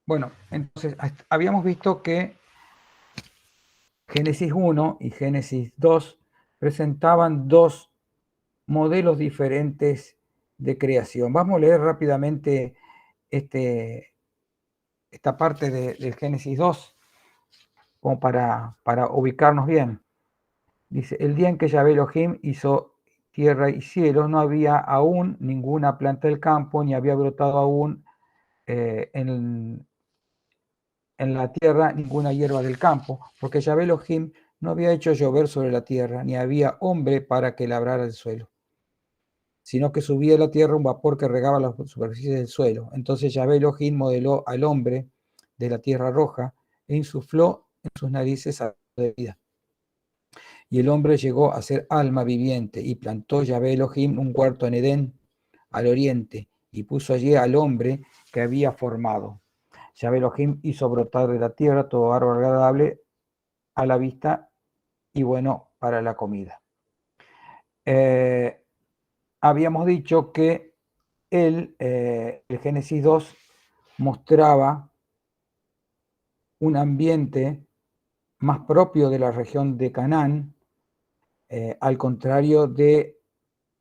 Bueno, entonces habíamos visto que Génesis 1 y Génesis 2 presentaban dos modelos diferentes de creación. Vamos a leer rápidamente esta parte del Génesis 2 como para ubicarnos bien. Dice, el día en que Yahvé Elohim hizo tierra y cielo, no había aún ninguna planta del campo, ni había brotado aún en la tierra ninguna hierba del campo, porque Yahvé Elohim no había hecho llover sobre la tierra, ni había hombre para que labrara el suelo, sino que subía de la tierra un vapor que regaba la superficie del suelo. Entonces Yahvé Elohim modeló al hombre de la tierra roja e insufló en sus narices algo de vida. Y el hombre llegó a ser alma viviente, y plantó Yahvé Elohim un huerto en Edén, al oriente, y puso allí al hombre que había formado. Yahvé Elohim hizo brotar de la tierra todo árbol agradable a la vista y bueno para la comida. Habíamos dicho que el Génesis 2 mostraba un ambiente más propio de la región de Canaán, al contrario de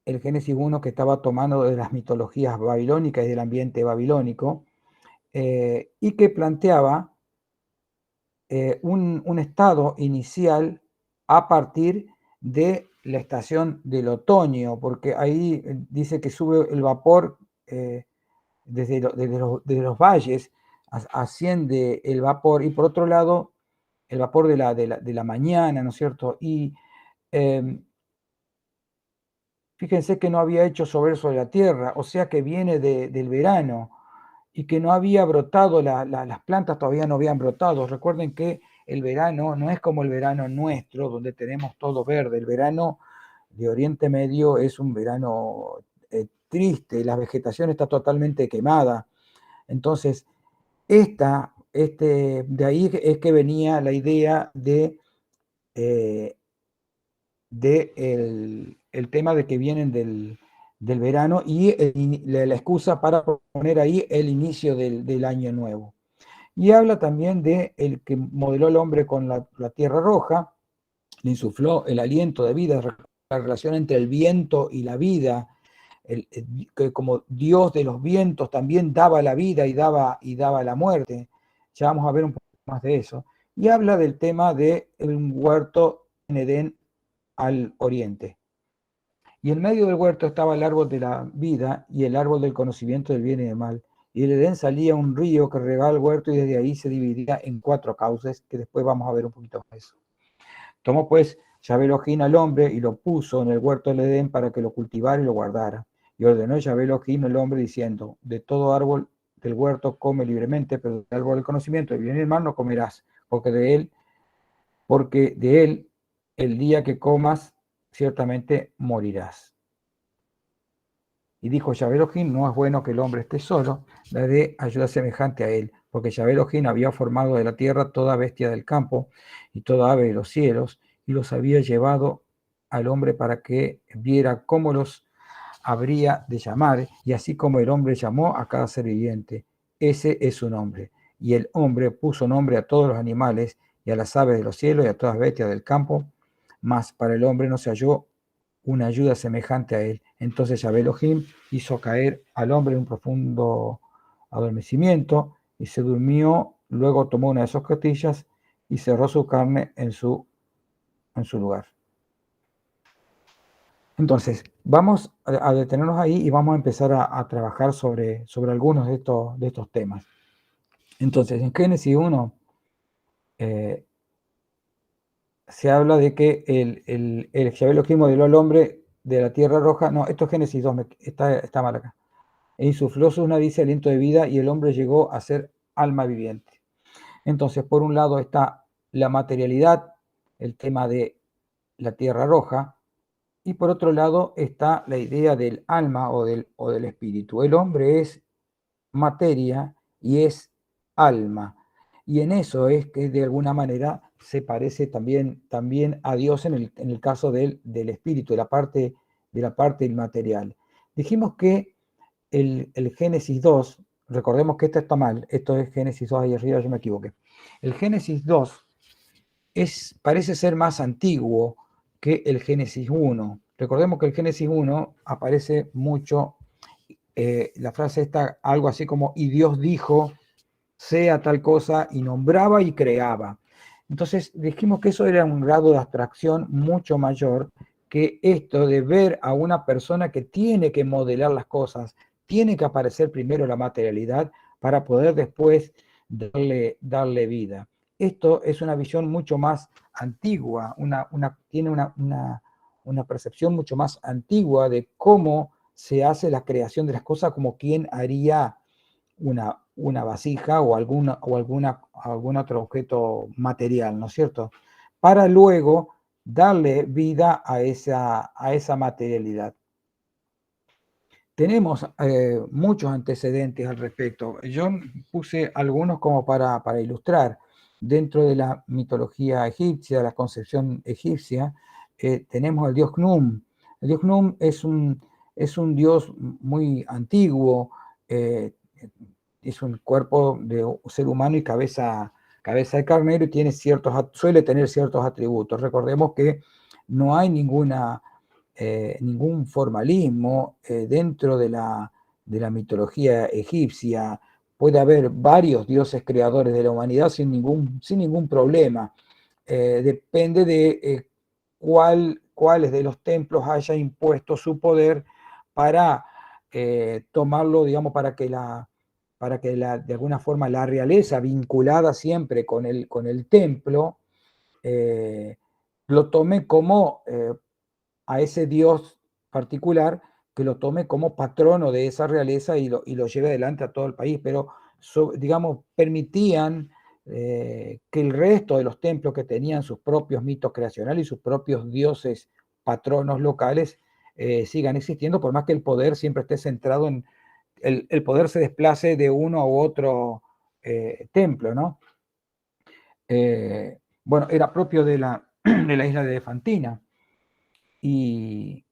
el Génesis 1 que estaba tomando de las mitologías babilónicas y del ambiente babilónico, y que planteaba un estado inicial a partir de la estación del otoño, porque ahí dice que sube el vapor desde los valles, asciende el vapor, y por otro lado, el vapor de la mañana, ¿no es cierto? Y fíjense que no había hecho llover sobre la tierra, o sea que viene del verano, y que no había brotado, las plantas todavía no habían brotado. Recuerden que el verano no es como el verano nuestro, donde tenemos todo verde. El verano de Oriente Medio es un verano triste, la vegetación está totalmente quemada. Entonces, de ahí es que venía la idea el tema de que vienen del verano y la excusa para poner ahí el inicio del año nuevo. Y habla también de el que modeló el hombre con la tierra roja, le insufló el aliento de vida, la relación entre el viento y la vida, que como Dios de los vientos también daba la vida y daba la muerte. Ya vamos a ver un poco más de eso. Y habla del tema de un huerto en Edén al oriente. Y en medio del huerto estaba el árbol de la vida y el árbol del conocimiento del bien y del mal. Y del Edén salía un río que regaba el huerto y desde ahí se dividía en 4 cauces, que después vamos a ver un poquito más de eso. Tomó pues Yahvé Elohim al hombre y lo puso en el huerto del Edén para que lo cultivara y lo guardara. Y ordenó Yahvé Elohim al hombre diciendo, de todo árbol del huerto come libremente, pero del árbol del conocimiento del bien y del mal no comerás, porque de él el día que comas ciertamente morirás. Y dijo Yahvé Elohim, no es bueno que el hombre esté solo, daré ayuda semejante a él, porque Yahvé Elohim había formado de la tierra toda bestia del campo y toda ave de los cielos, y los había llevado al hombre para que viera cómo los habría de llamar, y así como el hombre llamó a cada ser viviente, ese es su nombre. Y el hombre puso nombre a todos los animales y a las aves de los cielos y a todas bestias del campo, mas para el hombre no se halló una ayuda semejante a él. Entonces Yahvé Elohim hizo caer al hombre en un profundo adormecimiento y se durmió, luego tomó una de sus costillas y cerró su carne en su lugar. Entonces, vamos a detenernos ahí y vamos a empezar a trabajar sobre algunos de estos temas. Entonces, en Génesis 1 se habla de que el Yahvé Elohim modeló al hombre de la tierra roja. No, esto es Génesis 2, está mal acá. E insufló sus narices aliento de vida y el hombre llegó a ser alma viviente. Entonces, por un lado está la materialidad, el tema de la tierra roja, y por otro lado está la idea del alma o del espíritu. El hombre es materia y es alma. Y en eso es que de alguna manera se parece también a Dios en el caso del espíritu, de la parte inmaterial. Dijimos que el Génesis 2 recordemos que esto está mal, esto es Génesis 2, ahí arriba yo me equivoqué. El Génesis 2 parece ser más antiguo que el Génesis 1. Recordemos que el Génesis 1 aparece mucho, la frase está algo así como, y Dios dijo, sea tal cosa, y nombraba y creaba. Entonces dijimos que eso era un grado de abstracción mucho mayor que esto de ver a una persona que tiene que modelar las cosas, tiene que aparecer primero la materialidad para poder después darle vida. Esto es una visión mucho más antigua, tiene una percepción mucho más antigua de cómo se hace la creación de las cosas, como quien haría una vasija o algún otro objeto material, ¿no es cierto? Para luego darle vida a esa materialidad. Tenemos muchos antecedentes al respecto. Yo puse algunos como para ilustrar. Dentro de la mitología egipcia, la concepción egipcia, tenemos el dios Knum. El dios Knum es un dios muy antiguo, es un cuerpo de un ser humano y cabeza de carnero y suele tener ciertos atributos. Recordemos que no hay ningún formalismo dentro de la mitología egipcia. Puede haber varios dioses creadores de la humanidad sin ningún problema. Depende de cuáles de los templos haya impuesto su poder para tomarlo, digamos, para que de alguna forma la realeza vinculada siempre con el templo lo tome como a ese dios particular, que lo tome como patrono de esa realeza y lo lleve adelante a todo el país, pero digamos, permitían que el resto de los templos que tenían sus propios mitos creacionales y sus propios dioses patronos locales sigan existiendo, por más que el poder siempre esté centrado en el poder se desplace de uno a otro templo, ¿no? Bueno, era propio de la isla de Fantina y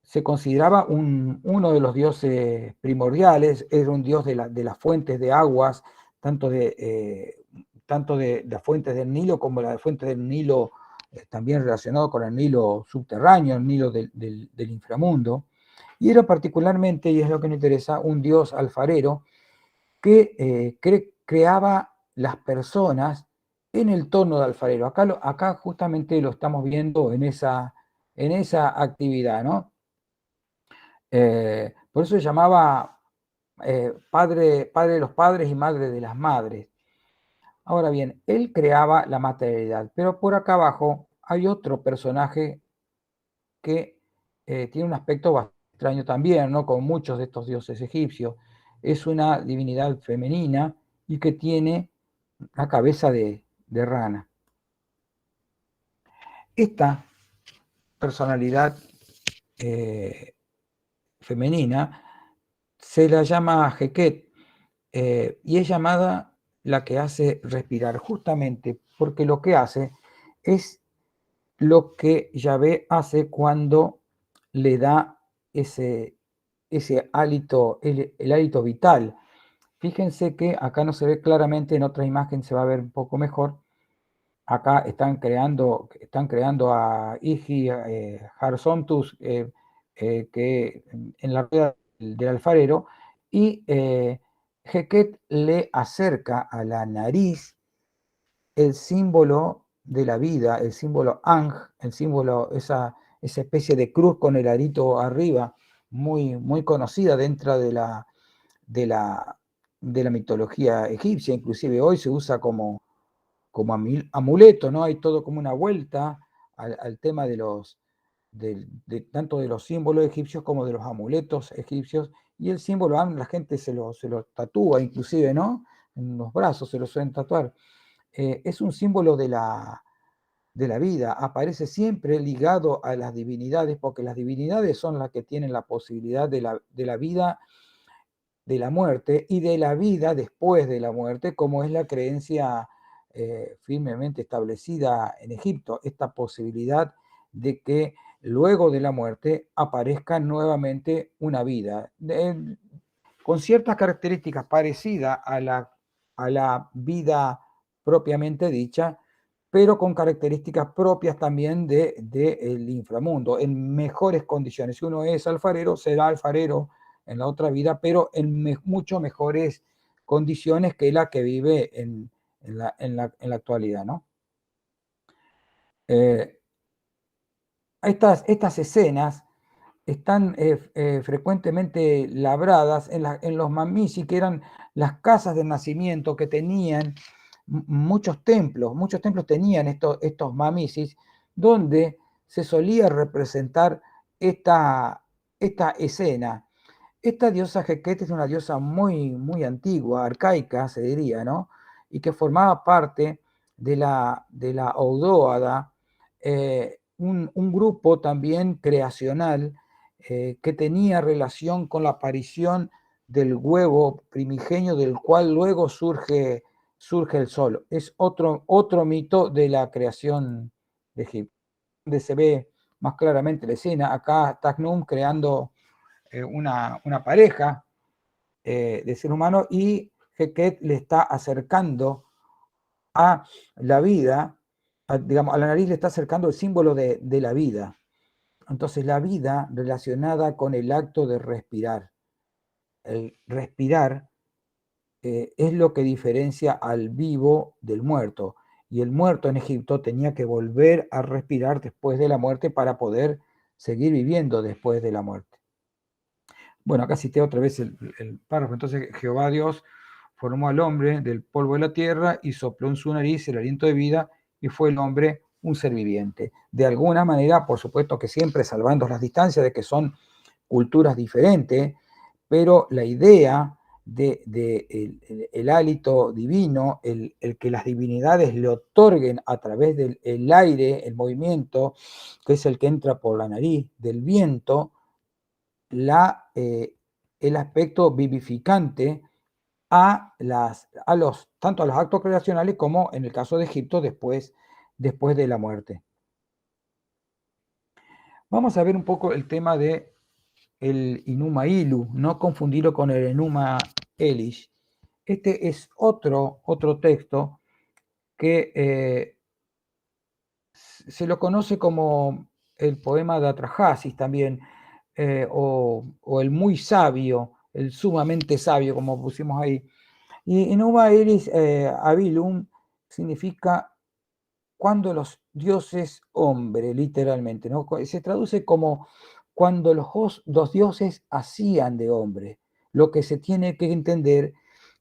se consideraba uno de los dioses primordiales, era un dios de las fuentes de aguas, tanto de las fuentes del Nilo como las fuentes del Nilo, también relacionado con el Nilo subterráneo, el Nilo del inframundo. Y era particularmente, y es lo que nos interesa, un dios alfarero que creaba las personas en el tono de alfarero. Acá justamente lo estamos viendo en esa actividad, ¿no? Por eso se llamaba padre de los padres y madre de las madres. Ahora bien, él creaba la materialidad, pero por acá abajo hay otro personaje que tiene un aspecto bastante extraño también, ¿no? Como muchos de estos dioses egipcios. Es una divinidad femenina y que tiene la cabeza de rana. Esta personalidad femenina se la llama Heket y es llamada la que hace respirar, justamente porque lo que hace es lo que Yahvé hace cuando le da ese hálito, el hálito vital. Fíjense que acá no se ve claramente, en otra imagen se va a ver un poco mejor. Acá están creando a Igi Jarsontus, que en la rueda del alfarero, y Heket le acerca a la nariz el símbolo de la vida, el símbolo Ang, el símbolo, esa especie de cruz con el arito arriba, muy, muy conocida dentro de la, de la mitología egipcia, inclusive hoy se usa como amuleto, ¿no? Hay todo como una vuelta al tema tanto de los símbolos egipcios como de los amuletos egipcios, y el símbolo Ang la gente se lo tatúa inclusive, ¿no? En los brazos se lo suelen tatuar. Es un símbolo de la vida, aparece siempre ligado a las divinidades, porque las divinidades son las que tienen la posibilidad de la vida, de la muerte y de la vida después de la muerte, como es la creencia firmemente establecida en Egipto, esta posibilidad de que luego de la muerte aparezca nuevamente una vida. con ciertas características parecidas a la vida propiamente dicha, pero con características propias también del inframundo, en mejores condiciones. Si uno es alfarero, será alfarero en la otra vida, pero en mucho mejores condiciones que la que vive en la actualidad, ¿no? Estas escenas están frecuentemente labradas en los mamisi, que eran las casas de nacimiento que tenían muchos templos tenían estos mamisis, donde se solía representar esta escena. Esta diosa Heket es una diosa muy, muy antigua, arcaica, se diría, ¿no? Y que formaba parte de la Oudóada, un grupo también creacional que tenía relación con la aparición del huevo primigenio, del cual luego surge el sol. Es otro mito de la creación de Egipto, donde se ve más claramente la escena. Acá Tacnum creando una pareja de ser humano, y Heket le está acercando a la vida, digamos, a la nariz le está acercando el símbolo de la vida. Entonces la vida relacionada con el acto de respirar. El respirar es lo que diferencia al vivo del muerto. Y el muerto en Egipto tenía que volver a respirar después de la muerte para poder seguir viviendo después de la muerte. Bueno, acá cité otra vez el párrafo. Entonces Jehová Dios formó al hombre del polvo de la tierra y sopló en su nariz el aliento de vida, y fue el hombre un ser viviente. De alguna manera, por supuesto que siempre salvando las distancias de que son culturas diferentes, pero la idea el hálito divino, el que las divinidades le otorguen a través del aire, el movimiento, que es el que entra por la nariz, del viento, el aspecto vivificante tanto a los actos creacionales como en el caso de Egipto después de la muerte. Vamos a ver un poco el tema de el Inuma Ilu, no confundirlo con el Enuma Elish. Este es otro texto que se lo conoce como el poema de Atrahasis también, o el muy sabio, el sumamente sabio, como pusimos ahí. Y Enuma Elish Abilum significa cuando los dioses hombre, literalmente, ¿no? Se traduce como cuando los dioses hacían de hombre. Lo que se tiene que entender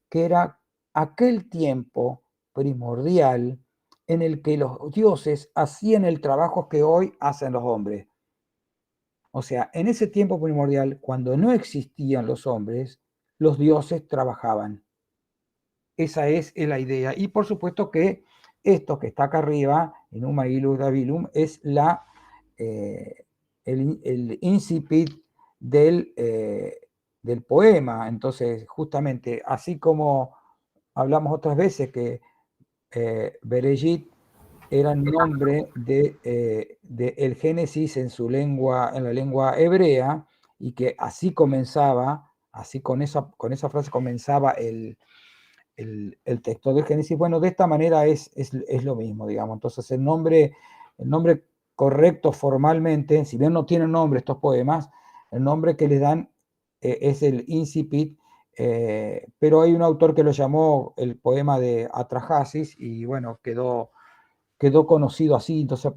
que era aquel tiempo primordial en el que los dioses hacían el trabajo que hoy hacen los hombres. O sea, en ese tiempo primordial, cuando no existían los hombres, los dioses trabajaban. Esa es la idea. Y por supuesto que esto que está acá arriba, en Uma Ilu Dabilum, es el incipit del poema. Entonces, justamente, así como hablamos otras veces que Berejit era el nombre de el Génesis en la lengua hebrea, y que así comenzaba, así con esa frase comenzaba el texto del Génesis. Bueno, de esta manera es lo mismo, digamos. Entonces el nombre correcto formalmente, si bien no tienen nombre estos poemas, el nombre que les dan es el incipit, pero hay un autor que lo llamó el poema de Atrahasis, y bueno, quedó conocido así. Entonces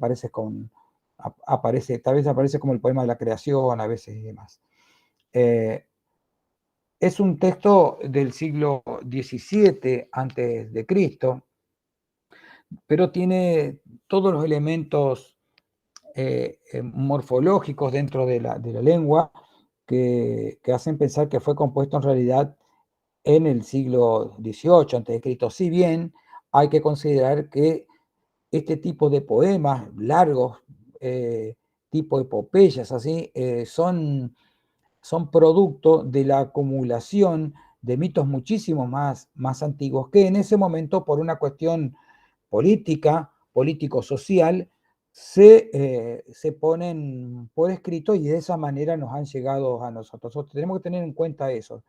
tal vez aparece como el poema de la creación a veces y demás. Es un texto del siglo XVII antes de Cristo, pero tiene todos los elementos morfológicos dentro de la lengua que hacen pensar que fue compuesto en realidad en el siglo XVIII antes de Cristo. Si bien hay que considerar que este tipo de poemas largos, tipo epopeyas así, son producto de la acumulación de mitos muchísimo más antiguos, que en ese momento, por una cuestión político-social, se ponen por escrito, y de esa manera nos han llegado a nosotros. Tenemos que tener en cuenta eso.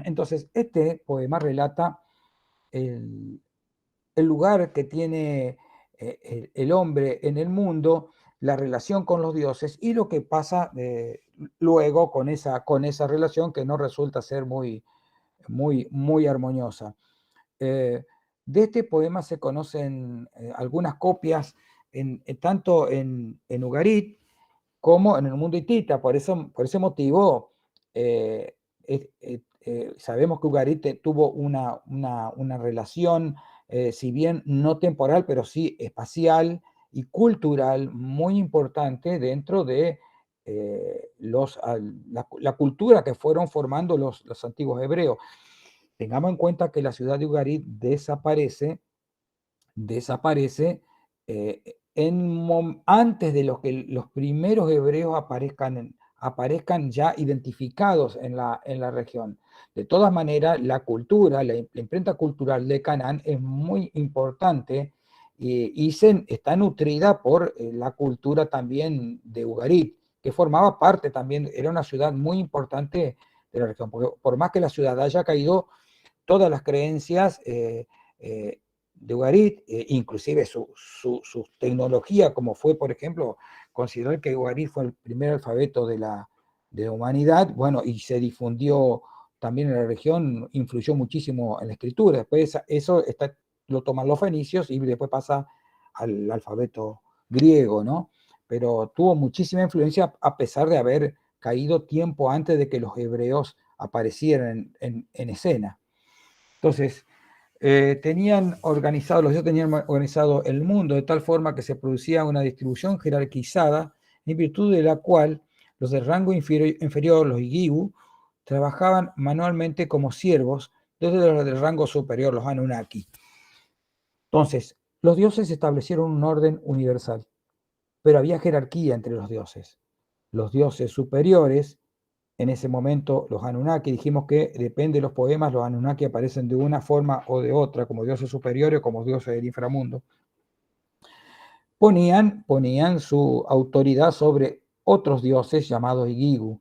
Entonces, este poema relata el, el lugar que tiene el hombre en el mundo, la relación con los dioses y lo que pasa luego con esa relación que no resulta ser muy armoniosa. Eh, de este poema se conocen algunas copias tanto en Ugarit como en el mundo hitita. Por ese motivo, sabemos que Ugarit tuvo una relación, si bien no temporal, pero sí espacial y cultural muy importante dentro de la cultura que fueron formando los antiguos hebreos. Tengamos en cuenta que la ciudad de Ugarit desaparece antes de que los primeros hebreos aparezcan ya identificados en la región. De todas maneras, la cultura, la imprenta cultural de Canaán es muy importante y está nutrida por la cultura también de Ugarit, que formaba parte también, era una ciudad muy importante de la región, porque por más que la ciudad haya caído, todas las creencias de Ugarit, inclusive su tecnología, como fue, por ejemplo, considerar que Ugarit fue el primer alfabeto de la humanidad, bueno, y se difundió también en la región, influyó muchísimo en la escritura. Después eso lo toman los fenicios y después pasa al alfabeto griego, ¿no? Pero tuvo muchísima influencia a pesar de haber caído tiempo antes de que los hebreos aparecieran en escena. Entonces, los dioses tenían organizado el mundo de tal forma que se producía una distribución jerarquizada en virtud de la cual los de rango inferior, los Igigu, trabajaban manualmente como siervos, desde los de rango superior, los Anunnaki. Entonces, los dioses establecieron un orden universal, pero había jerarquía entre los dioses. Los dioses superiores, en ese momento los Anunnaki, dijimos que depende de los poemas, los Anunnaki aparecen de una forma o de otra, como dioses superiores o como dioses del inframundo, ponían su autoridad sobre otros dioses llamados Igigu,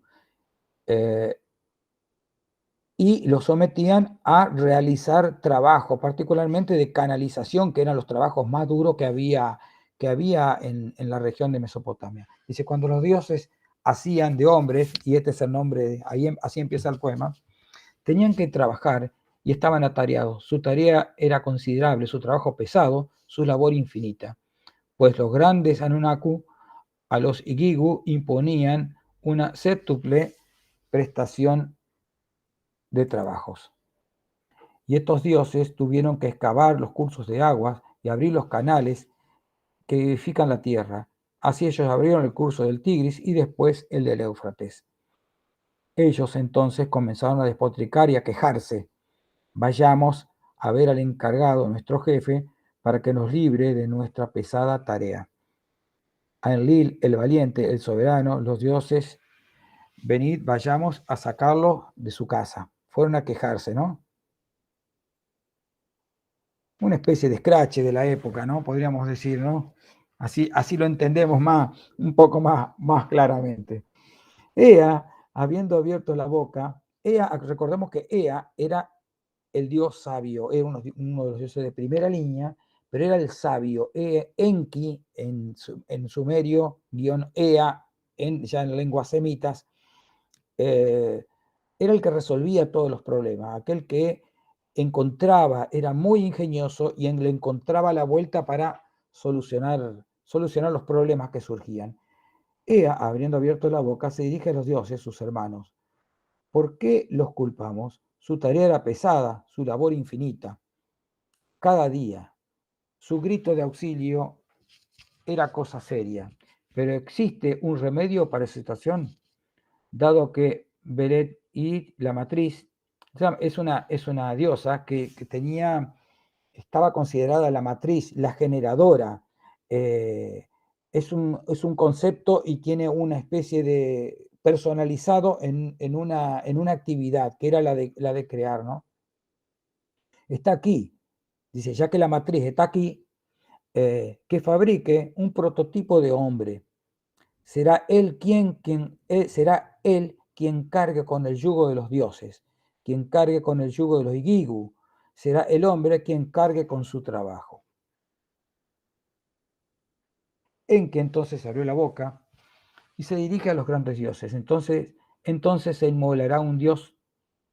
y los sometían a realizar trabajo, particularmente de canalización, que eran los trabajos más duros que había en la región de Mesopotamia. Dice, cuando los dioses hacían de hombres, y este es el nombre, así empieza el poema, tenían que trabajar y estaban atareados. Su tarea era considerable, su trabajo pesado, su labor infinita. Pues los grandes Anunnaku a los Igigu imponían una séptuple prestación de trabajos. Y estos dioses tuvieron que excavar los cursos de aguas y abrir los canales que vivifican la tierra. Así ellos abrieron el curso del Tigris y después el del Éufrates. Ellos entonces comenzaron a despotricar y a quejarse. Vayamos a ver al encargado, nuestro jefe, para que nos libre de nuestra pesada tarea. A Enlil, el valiente, el soberano, los dioses, venid, vayamos a sacarlo de su casa. Fueron a quejarse, ¿no? Una especie de escrache de la época, ¿no? Podríamos decir, ¿no? Así lo entendemos un poco más claramente. Ea, habiendo abierto la boca, recordemos que Ea era el dios sabio, era uno de los dioses de primera línea, pero era el sabio. Enki, en sumerio, guión Ea, ya en lenguas semitas, era el que resolvía todos los problemas, aquel que era muy ingenioso y le encontraba la vuelta para solucionar los problemas que surgían. Ea, habiendo abierto la boca, se dirige a los dioses, sus hermanos. ¿Por qué los culpamos? Su tarea era pesada, su labor infinita. Cada día, su grito de auxilio era cosa seria. Pero existe un remedio para esa situación, dado que Beret y la matriz es una diosa que estaba considerada la matriz, la generadora. Es un concepto y tiene una especie de personalizado en una actividad, que era la de crear, ¿no? Está aquí, dice, ya que la matriz está aquí, que fabrique un prototipo de hombre. Será él quien cargue con el yugo de los dioses, quien cargue con el yugo de los Igigu, será el hombre quien cargue con su trabajo. Enki entonces abrió la boca y se dirige a los grandes dioses. Entonces se inmolará un dios,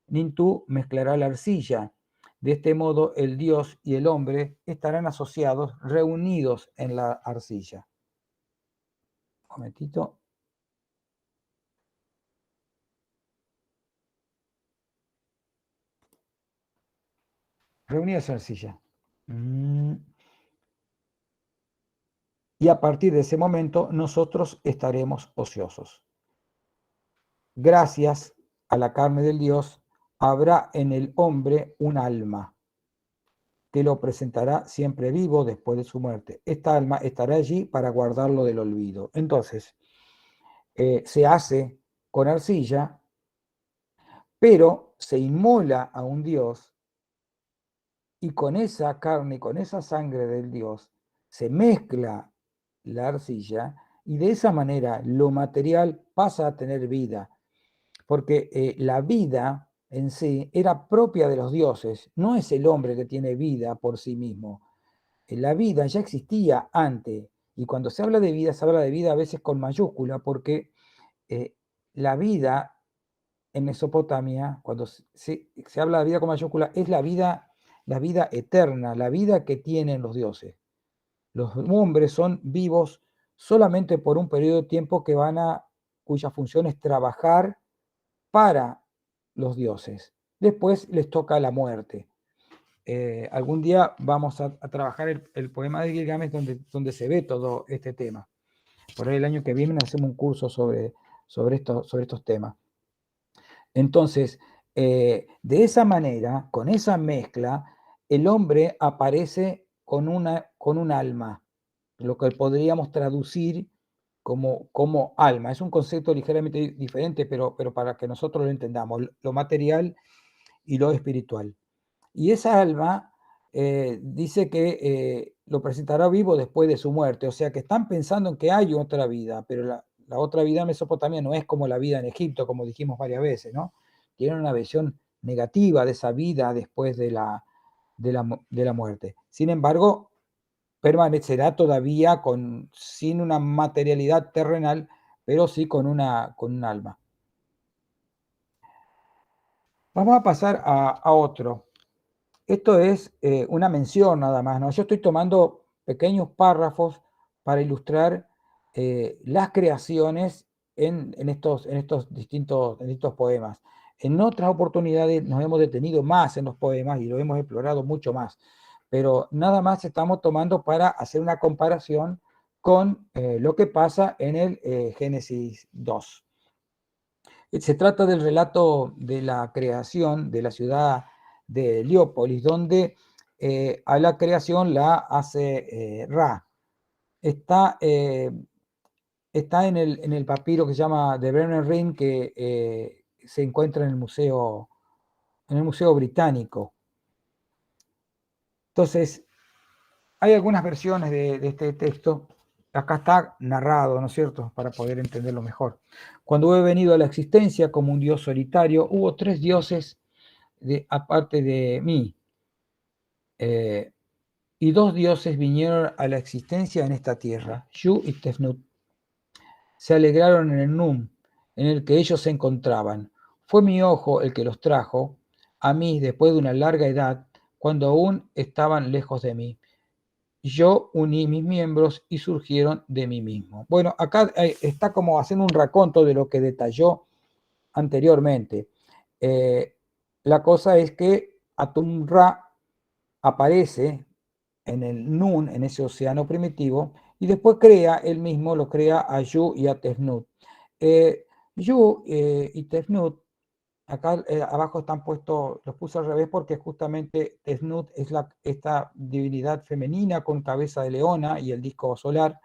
Nintu mezclará la arcilla. De este modo el dios y el hombre estarán asociados, reunidos en la arcilla. Un momentito. Reunidos en la arcilla. Y a partir de ese momento nosotros estaremos ociosos. Gracias a la carne del Dios, habrá en el hombre un alma que lo presentará siempre vivo después de su muerte. Esta alma estará allí para guardarlo del olvido. Entonces, se hace con arcilla, pero se inmola a un Dios y con esa carne y con esa sangre del Dios se mezcla la arcilla y de esa manera lo material pasa a tener vida, porque la vida en sí era propia de los dioses, no es el hombre que tiene vida por sí mismo. La vida ya existía antes, y cuando se habla de vida, se habla de vida a veces con mayúscula, porque la vida en Mesopotamia, cuando se habla de vida con mayúscula, es la vida eterna, la vida que tienen los dioses. Los hombres son vivos solamente por un periodo de tiempo cuya función es trabajar para los dioses. Después les toca la muerte. Algún día vamos a trabajar el poema de Gilgamesh donde se ve todo este tema. Por ahí el año que viene hacemos un curso sobre estos temas. Entonces, de esa manera, con esa mezcla, el hombre aparece con un alma, lo que podríamos traducir como alma. Es un concepto ligeramente diferente, pero para que nosotros lo entendamos, lo material y lo espiritual. Y esa alma dice que lo presentará vivo después de su muerte, o sea que están pensando en que hay otra vida, pero la otra vida en Mesopotamia no es como la vida en Egipto, como dijimos varias veces, ¿no? Tienen una visión negativa de esa vida después de la muerte. Sin embargo, permanecerá todavía sin una materialidad terrenal, pero sí con un alma. Vamos a pasar a otro. Esto es una mención nada más, ¿no? Yo estoy tomando pequeños párrafos para ilustrar las creaciones en estos distintos poemas. En otras oportunidades nos hemos detenido más en los poemas y lo hemos explorado mucho más, pero nada más estamos tomando para hacer una comparación con lo que pasa en el Génesis 2. Se trata del relato de la creación de la ciudad de Heliópolis, donde a la creación la hace Ra. Está en el papiro que se llama The Brenner Ring, que se encuentra en el Museo Británico. Entonces, hay algunas versiones de este texto. Acá está narrado, ¿no es cierto?, para poder entenderlo mejor. Cuando he venido a la existencia como un dios solitario, hubo 3 dioses aparte de mí, y 2 dioses vinieron a la existencia en esta tierra, Shu y Tefnut. Se alegraron en el Num, en el que ellos se encontraban. Fue mi ojo el que los trajo a mí después de una larga edad, cuando aún estaban lejos de mí. Yo uní mis miembros y surgieron de mí mismo. Bueno, acá está como haciendo un raconto de lo que detalló anteriormente. La cosa es que Atum-Ra aparece en el Nun, en ese océano primitivo, y después él mismo lo crea a Yu y a Tefnut. Yu y Tefnut, acá abajo están puestos, los puse al revés porque justamente Tefnut es esta divinidad femenina con cabeza de leona y el disco solar,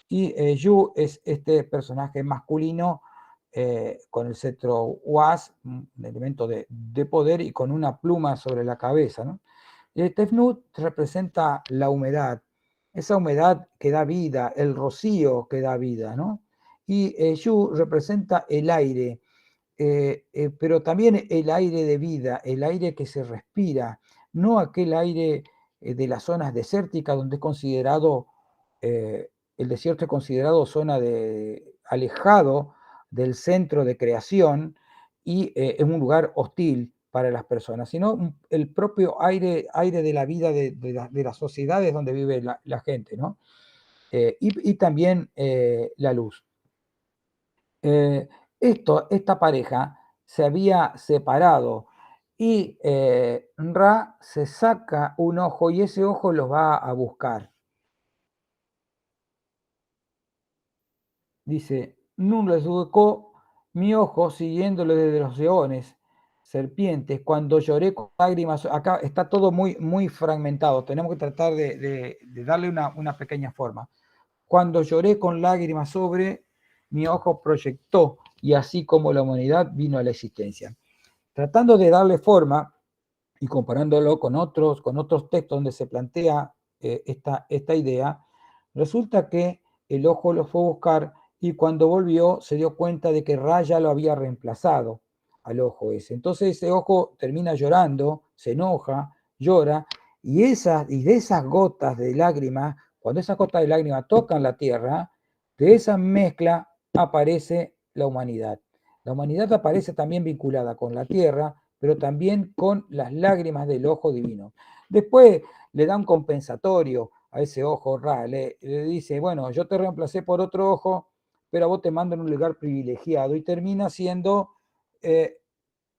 y Yu es este personaje masculino con el cetro Uas, un elemento de poder, y con una pluma sobre la cabeza, ¿no? Tefnut representa la humedad, esa humedad que da vida, el rocío que da vida, ¿no? Y Yu representa el aire, pero también el aire de vida, el aire que se respira, no aquel aire de las zonas desérticas donde es considerado, el desierto es considerado zona alejado del centro de creación y es un lugar hostil para las personas, sino el propio aire de la vida de las sociedades donde vive la gente, ¿no? Y también la luz. Eh, esta pareja se había separado y Ra se saca un ojo y ese ojo los va a buscar. Dice, Nun les educó mi ojo siguiéndole desde los leones, serpientes, cuando lloré con lágrimas. Acá está todo muy fragmentado, tenemos que tratar de darle una pequeña forma. Cuando lloré con lágrimas sobre, mi ojo proyectó, y así como la humanidad vino a la existencia. Tratando de darle forma y comparándolo con otros textos donde se plantea esta idea, resulta que el ojo lo fue a buscar y cuando volvió se dio cuenta de que Ra ya lo había reemplazado al ojo ese. Entonces ese ojo termina llorando, se enoja, llora, y de esas gotas de lágrimas, cuando esas gotas de lágrimas tocan la tierra, de esa mezcla aparece la humanidad. La humanidad aparece también vinculada con la tierra, pero también con las lágrimas del ojo divino. Después le da un compensatorio a ese ojo Ra, le dice, bueno, yo te reemplacé por otro ojo, pero a vos te mando en un lugar privilegiado, y termina siendo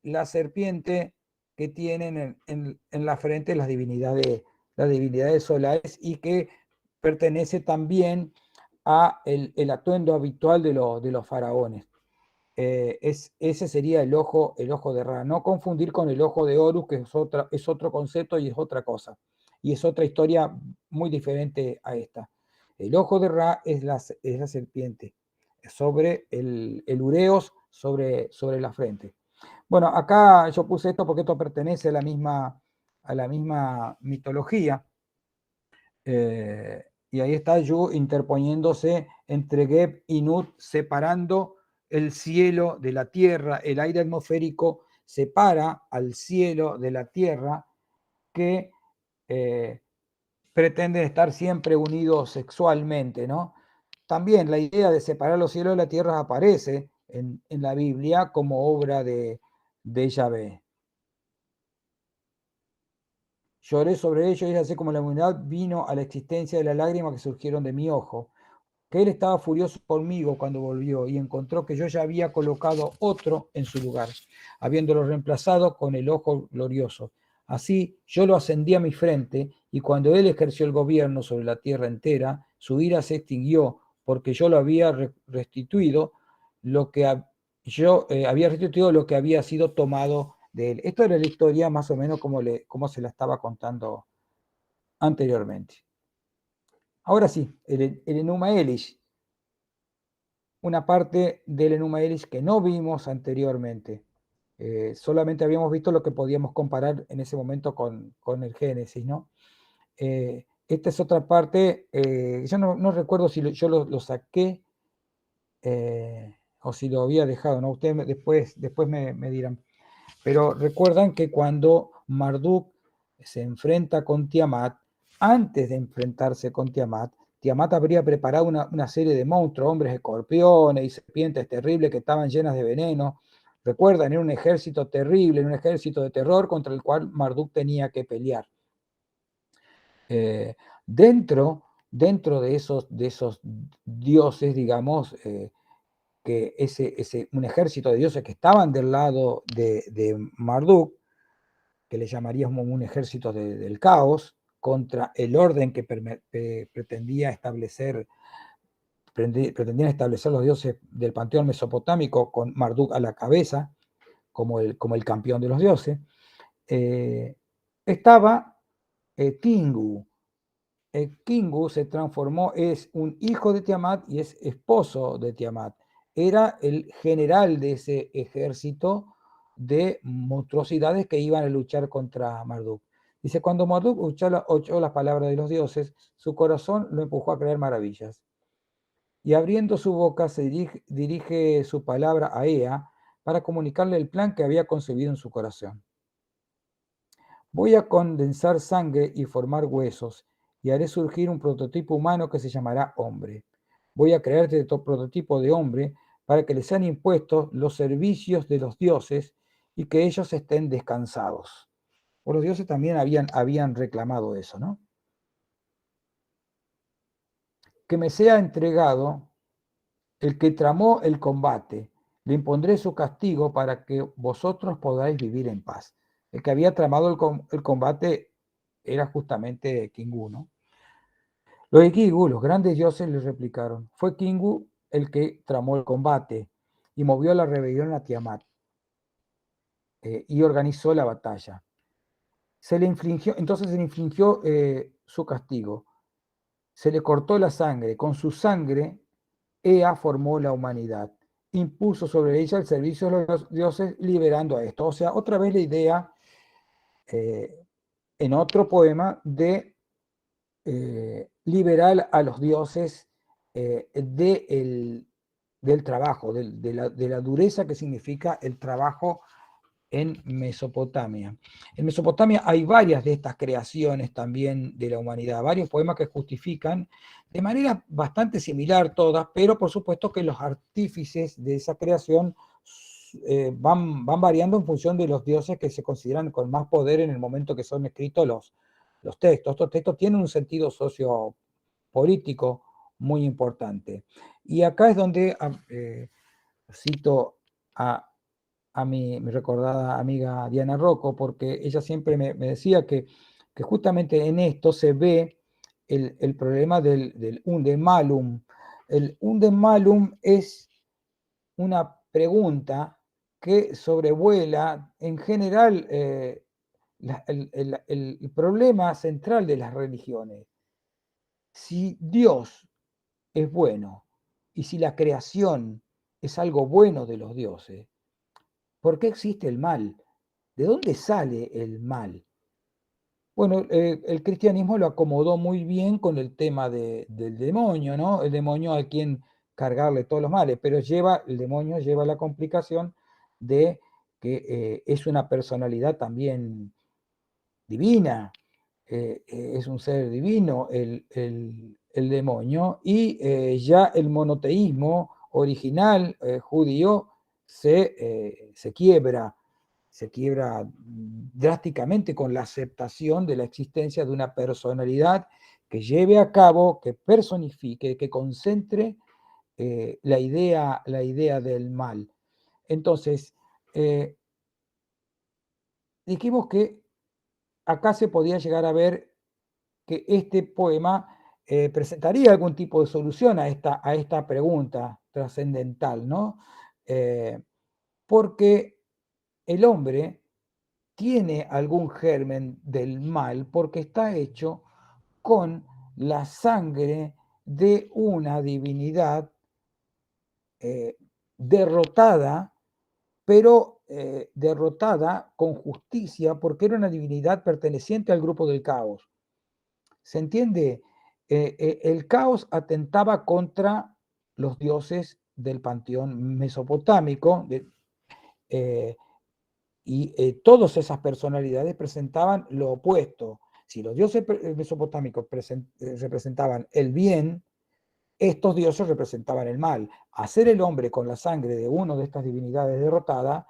la serpiente que tienen en la frente las divinidades solares, y que pertenece también a el atuendo habitual de los faraones. Ese sería el ojo de Ra. No confundir con el ojo de Horus, que es otro concepto y es otra cosa. Y es otra historia muy diferente a esta. El ojo de Ra es la serpiente, sobre el ureos, sobre la frente. Bueno, acá yo puse esto porque esto pertenece a la misma mitología. Y ahí está Yu interponiéndose entre Geb y Nut, separando el cielo de la tierra. El aire atmosférico separa al cielo de la tierra, que pretenden estar siempre unidos sexualmente, ¿no? También la idea de separar los cielos de la tierra aparece en la Biblia como obra de Yahvé. Lloré sobre ellos y así como la humanidad vino a la existencia de las lágrimas que surgieron de mi ojo. Que él estaba furioso conmigo cuando volvió y encontró que yo ya había colocado otro en su lugar, habiéndolo reemplazado con el ojo glorioso. Así yo lo ascendí a mi frente, y cuando él ejerció el gobierno sobre la tierra entera, su ira se extinguió, porque yo lo había restituido lo que yo había restituido lo que había sido tomado de él. Esto era la historia más o menos como se la estaba contando anteriormente. Ahora sí, el Enuma Elish, una parte del Enuma Elish que no vimos anteriormente. Solamente habíamos visto lo que podíamos comparar en ese momento con el Génesis, ¿no? Esta es otra parte, yo no recuerdo si yo lo saqué o si lo había dejado, ¿no? Ustedes después me dirán. Pero recuerdan que cuando Marduk se enfrenta con Tiamat, antes de enfrentarse con Tiamat, Tiamat habría preparado una serie de monstruos, hombres escorpiones y serpientes terribles que estaban llenas de veneno. Recuerdan, era un ejército terrible, era un ejército de terror contra el cual Marduk tenía que pelear. Dentro de esos dioses, digamos, que un ejército de dioses que estaban del lado de Marduk, que le llamaríamos un ejército del caos, contra el orden que pretendían establecer los dioses del panteón mesopotámico, con Marduk a la cabeza, como el campeón de los dioses. Estaba Kingu. Kingu se transformó, es un hijo de Tiamat y es esposo de Tiamat. Era el general de ese ejército de monstruosidades que iban a luchar contra Marduk. Dice, cuando Marduk oyó las palabras de los dioses, su corazón lo empujó a creer maravillas. Y abriendo su boca se dirige su palabra a Ea para comunicarle el plan que había concebido en su corazón. Voy a condensar sangre y formar huesos, y haré surgir un prototipo humano que se llamará hombre. Voy a crear este prototipo de hombre para que les sean impuestos los servicios de los dioses y que ellos estén descansados. Por los dioses también habían reclamado eso, ¿no? Que me sea entregado el que tramó el combate. Le impondré su castigo para que vosotros podáis vivir en paz. El que había tramado el combate era justamente Kingu, ¿no? Los de Kingu, los grandes dioses, le replicaron. Fue Kingu el que tramó el combate y movió la rebelión a Tiamat y organizó la batalla. Entonces se le infligió su castigo. Se le cortó la sangre. Con su sangre, Ea formó la humanidad. Impuso sobre ella el servicio de los dioses, liberando a esto. O sea, otra vez la idea, en otro poema, de liberar a los dioses del trabajo, de la dureza que significa el trabajo en Mesopotamia. En Mesopotamia hay varias de estas creaciones también de la humanidad, varios poemas que justifican de manera bastante similar todas, pero por supuesto que los artífices de esa creación van variando en función de los dioses que se consideran con más poder en el momento que son escritos los textos. Estos textos tienen un sentido sociopolítico muy importante. Y acá es donde cito a mi recordada amiga Diana Rocco, porque ella siempre me decía que justamente en esto se ve el problema del unde malum. El unde malum es una pregunta que sobrevuela en general el problema central de las religiones. Si Dios es bueno y si la creación es algo bueno de los dioses, ¿por qué existe el mal? ¿De dónde sale el mal? Bueno, el cristianismo lo acomodó muy bien con el tema del demonio, ¿no? El demonio a quien cargarle todos los males, pero el demonio lleva la complicación de que es una personalidad también divina, es un ser divino el demonio, y ya el monoteísmo original judío se quiebra drásticamente con la aceptación de la existencia de una personalidad que lleve a cabo, que personifique, que concentre la idea del mal. Entonces, dijimos que acá se podía llegar a ver que este poema presentaría algún tipo de solución a esta pregunta trascendental, ¿no? Porque el hombre tiene algún germen del mal porque está hecho con la sangre de una divinidad derrotada, pero derrotada con justicia porque era una divinidad perteneciente al grupo del caos. ¿Se entiende? El caos atentaba contra los dioses del panteón mesopotámico, y todas esas personalidades presentaban lo opuesto. Si los dioses mesopotámicos representaban el bien, estos dioses representaban el mal. Hacer el hombre con la sangre de una de estas divinidades derrotada,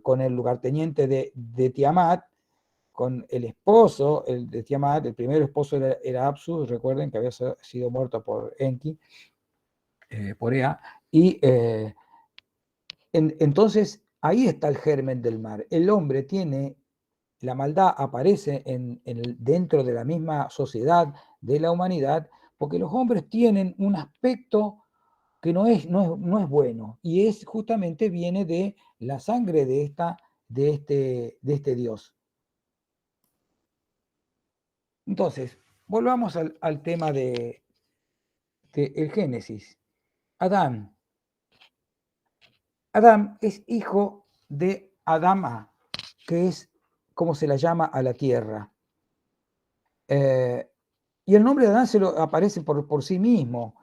con el lugarteniente de Tiamat, con el esposo de Tiamat, el primer esposo era Apsu, recuerden que había sido muerto por Enki, por Ea, y entonces ahí está el germen del mal. El hombre tiene, la maldad aparece dentro de la misma sociedad de la humanidad, porque los hombres tienen un aspecto que no es bueno, y justamente viene de la sangre de este Dios. Entonces, volvamos al tema de el Génesis. Adán. Adán es hijo de Adama, que es como se la llama a la tierra. Y el nombre de Adán aparece por sí mismo.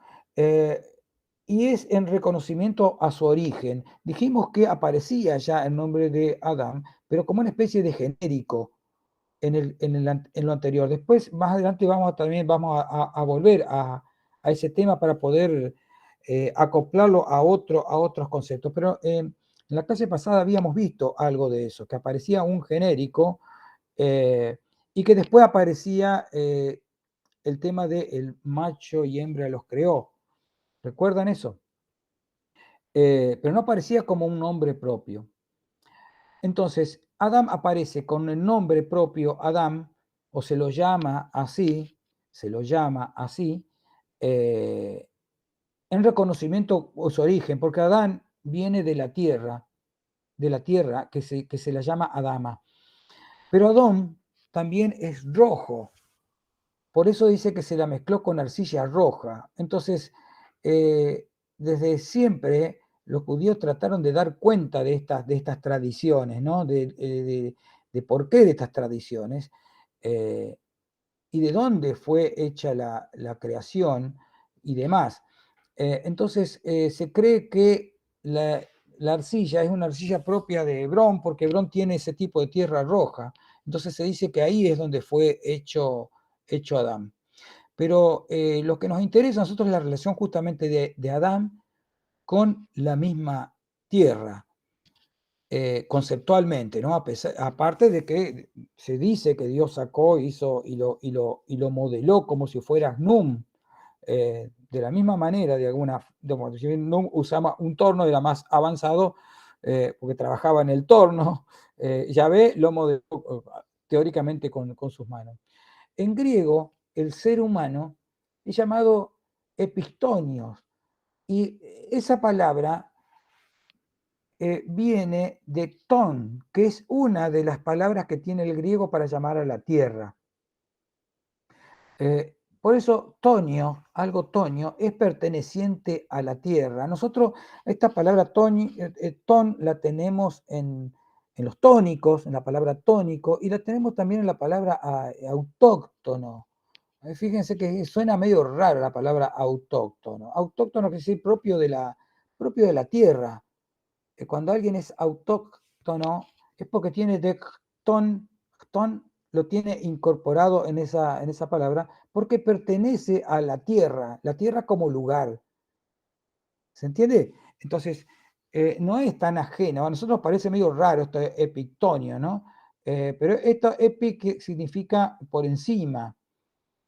y es en reconocimiento a su origen. Dijimos que aparecía ya el nombre de Adán, pero como una especie de genérico en lo anterior. Después, más adelante, también vamos a volver a ese tema para poder acoplarlo a otros conceptos. Pero en la clase pasada habíamos visto algo de eso, que aparecía un genérico y que después aparecía el tema de el macho y hembra los creó. ¿Recuerdan eso? Pero no aparecía como un nombre propio. Entonces, Adán aparece con el nombre propio Adán, o se lo llama así, en reconocimiento a su origen, porque Adán viene de la tierra que se la llama Adama. Pero Adón también es rojo, por eso dice que se la mezcló con arcilla roja. Entonces, desde siempre los judíos trataron de dar cuenta de estas tradiciones, ¿no? De por qué de estas tradiciones eh, y de dónde fue hecha la creación y demás. Entonces, se cree que la arcilla es una arcilla propia de Hebrón, porque Hebrón tiene ese tipo de tierra roja. Entonces se dice que ahí es donde fue hecho Adán. Pero lo que nos interesa a nosotros es la relación justamente de Adán con la misma tierra, conceptualmente, ¿no? Aparte de que se dice que Dios sacó, hizo y lo modeló como si fuera Num, de la misma manera, si bien Num usaba un torno, era más avanzado, porque trabajaba en el torno, Yahvé lo modeló teóricamente con sus manos. En griego, el ser humano es llamado epistonios, y esa palabra viene de ton, que es una de las palabras que tiene el griego para llamar a la tierra. Por eso tonio, algo tonio, es perteneciente a la tierra. Nosotros esta palabra ton la tenemos en los tónicos, en la palabra tónico, y la tenemos también en la palabra autóctono. Fíjense que suena medio raro la palabra autóctono. Autóctono quiere decir propio de la tierra. Cuando alguien es autóctono es porque tiene ton lo tiene incorporado en esa palabra, porque pertenece a la tierra como lugar. ¿Se entiende? Entonces, no es tan ajeno. A nosotros nos parece medio raro esto de epictonio, ¿no? Pero esto epic significa por encima.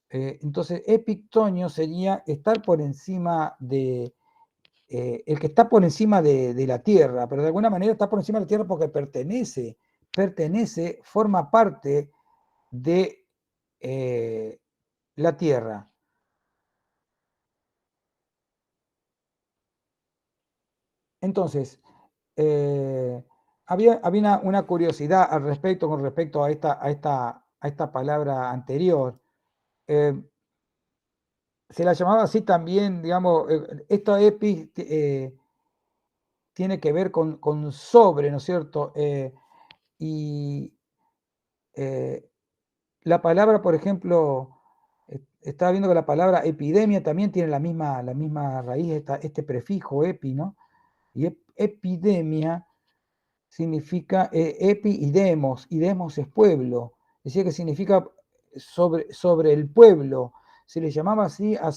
Entonces, epictonio sería estar por encima el que está por encima de la tierra, pero de alguna manera está por encima de la tierra porque forma parte de la tierra. Entonces, había una curiosidad al respecto con respecto a esta palabra anterior. Se la llamaba así también, digamos, esta epi tiene que ver con sobre, ¿no es cierto? Y la palabra, por ejemplo, estaba viendo que la palabra epidemia también tiene la misma raíz, este prefijo epi, ¿no? Y epidemia significa epi y demos es pueblo, es decir, que significa sobre el pueblo. Se le llamaba así a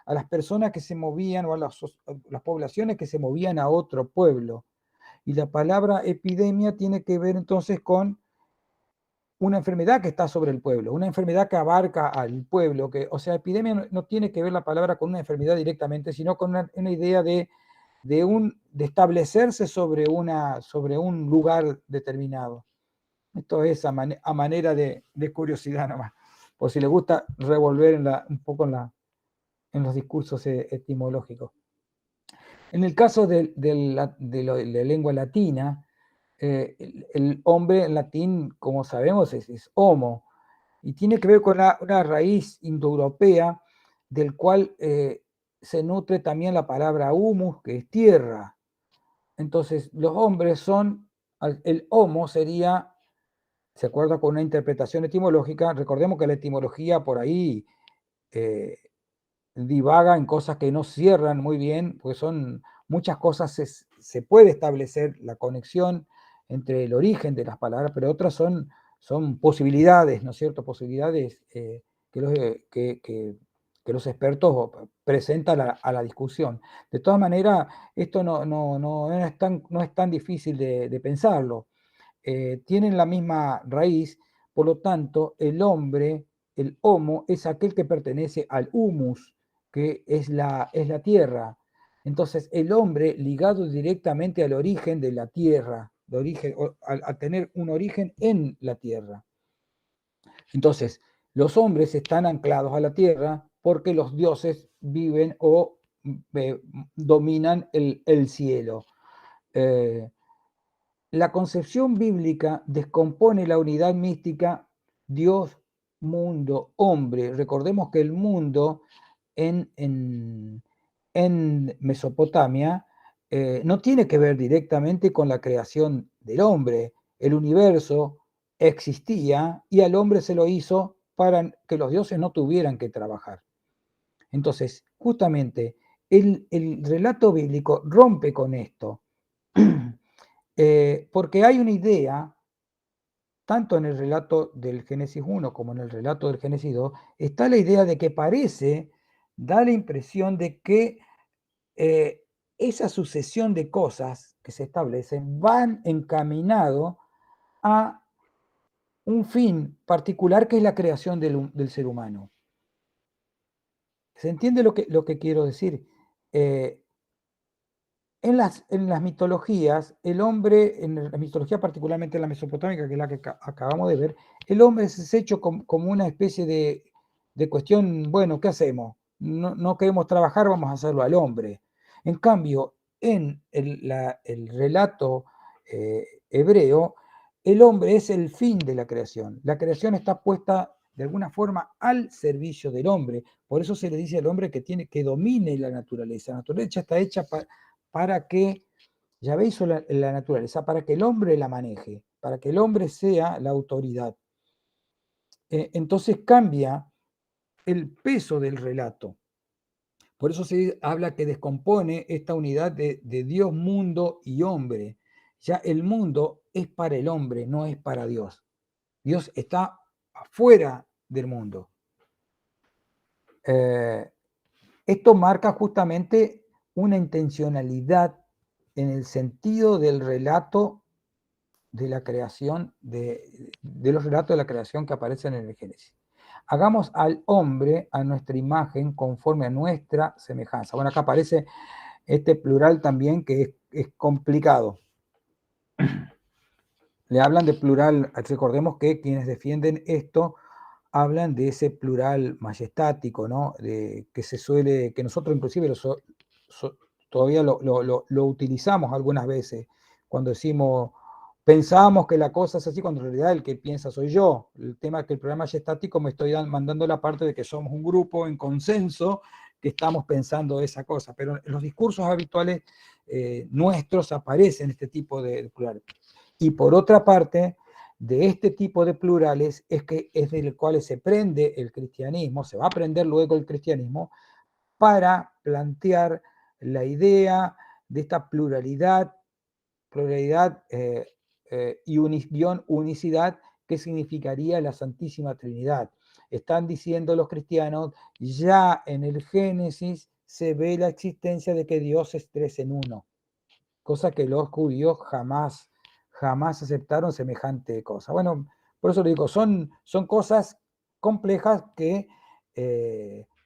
las personas que se movían o a las poblaciones que se movían a otro pueblo. Y la palabra epidemia tiene que ver entonces con una enfermedad que está sobre el pueblo, una enfermedad que abarca al pueblo, o sea, epidemia no tiene que ver la palabra con una enfermedad directamente, sino con una idea de establecerse sobre un lugar determinado. Esto es a manera de curiosidad nomás, por si les gusta revolver un poco en los discursos etimológicos. En el caso de la lengua latina, el hombre en latín, como sabemos, es homo, y tiene que ver con una raíz indoeuropea del cual se nutre también la palabra humus, que es tierra. Entonces, los hombres el homo sería, se acuerda con una interpretación etimológica, recordemos que la etimología por ahí divaga en cosas que no cierran muy bien, porque son muchas cosas, se puede establecer la conexión entre el origen de las palabras, pero otras son posibilidades, ¿no es cierto? Posibilidades que los expertos presentan a la discusión. De todas maneras, esto no es tan difícil de pensarlo. Tienen la misma raíz, por lo tanto, el hombre, el homo, es aquel que pertenece al humus, que es la tierra. Entonces, el hombre ligado directamente al origen de la tierra, de origen, a tener un origen en la tierra. Entonces, los hombres están anclados a la tierra porque los dioses viven o dominan el cielo. La concepción bíblica descompone la unidad mística Dios, mundo, hombre. Recordemos que el mundo en Mesopotamia no tiene que ver directamente con la creación del hombre. El universo existía y al hombre se lo hizo para que los dioses no tuvieran que trabajar. Entonces, justamente, el relato bíblico rompe con esto. Porque hay una idea, tanto en el relato del Génesis 1 como en el relato del Génesis 2, está la idea de que da la impresión de que esa sucesión de cosas que se establecen van encaminado a un fin particular que es la creación del ser humano. ¿Se entiende lo que quiero decir? En las mitologías, el hombre, en la mitología particularmente en la mesopotámica, que es la que acabamos de ver, el hombre es hecho como una especie de cuestión, bueno, ¿qué hacemos? No queremos trabajar, vamos a hacerlo al hombre. En cambio, en el relato hebreo, el hombre es el fin de la creación. La creación está puesta de alguna forma al servicio del hombre. Por eso se le dice al hombre que domine la naturaleza. La naturaleza está hecha para que, ya veis la naturaleza, para que el hombre la maneje, para que el hombre sea la autoridad. Entonces cambia el peso del relato. Por eso se habla que descompone esta unidad de Dios, mundo y hombre. Ya el mundo es para el hombre, no es para Dios. Dios está afuera del mundo. Esto marca justamente una intencionalidad en el sentido del relato de la creación, de los relatos de la creación que aparecen en el Génesis. Hagamos al hombre a nuestra imagen conforme a nuestra semejanza. Bueno, acá aparece este plural también que es complicado. Le hablan de plural, recordemos que quienes defienden esto hablan de ese plural majestático, ¿no? Que nosotros inclusive todavía lo utilizamos algunas veces cuando decimos, pensamos que la cosa es así, cuando en realidad el que piensa soy yo. El tema es que el plural majestático me estoy mandando la parte de que somos un grupo en consenso que estamos pensando esa cosa, pero en los discursos habituales nuestros aparecen este tipo de plural. Y por otra parte, de este tipo de plurales es del cual se prende el cristianismo, se va a aprender luego el cristianismo, para plantear la idea de esta pluralidad y unicidad que significaría la Santísima Trinidad. Están diciendo los cristianos, ya en el Génesis se ve la existencia de que Dios es tres en uno, cosa que los judíos jamás aceptaron semejante cosa. Bueno, por eso le digo, son cosas complejas que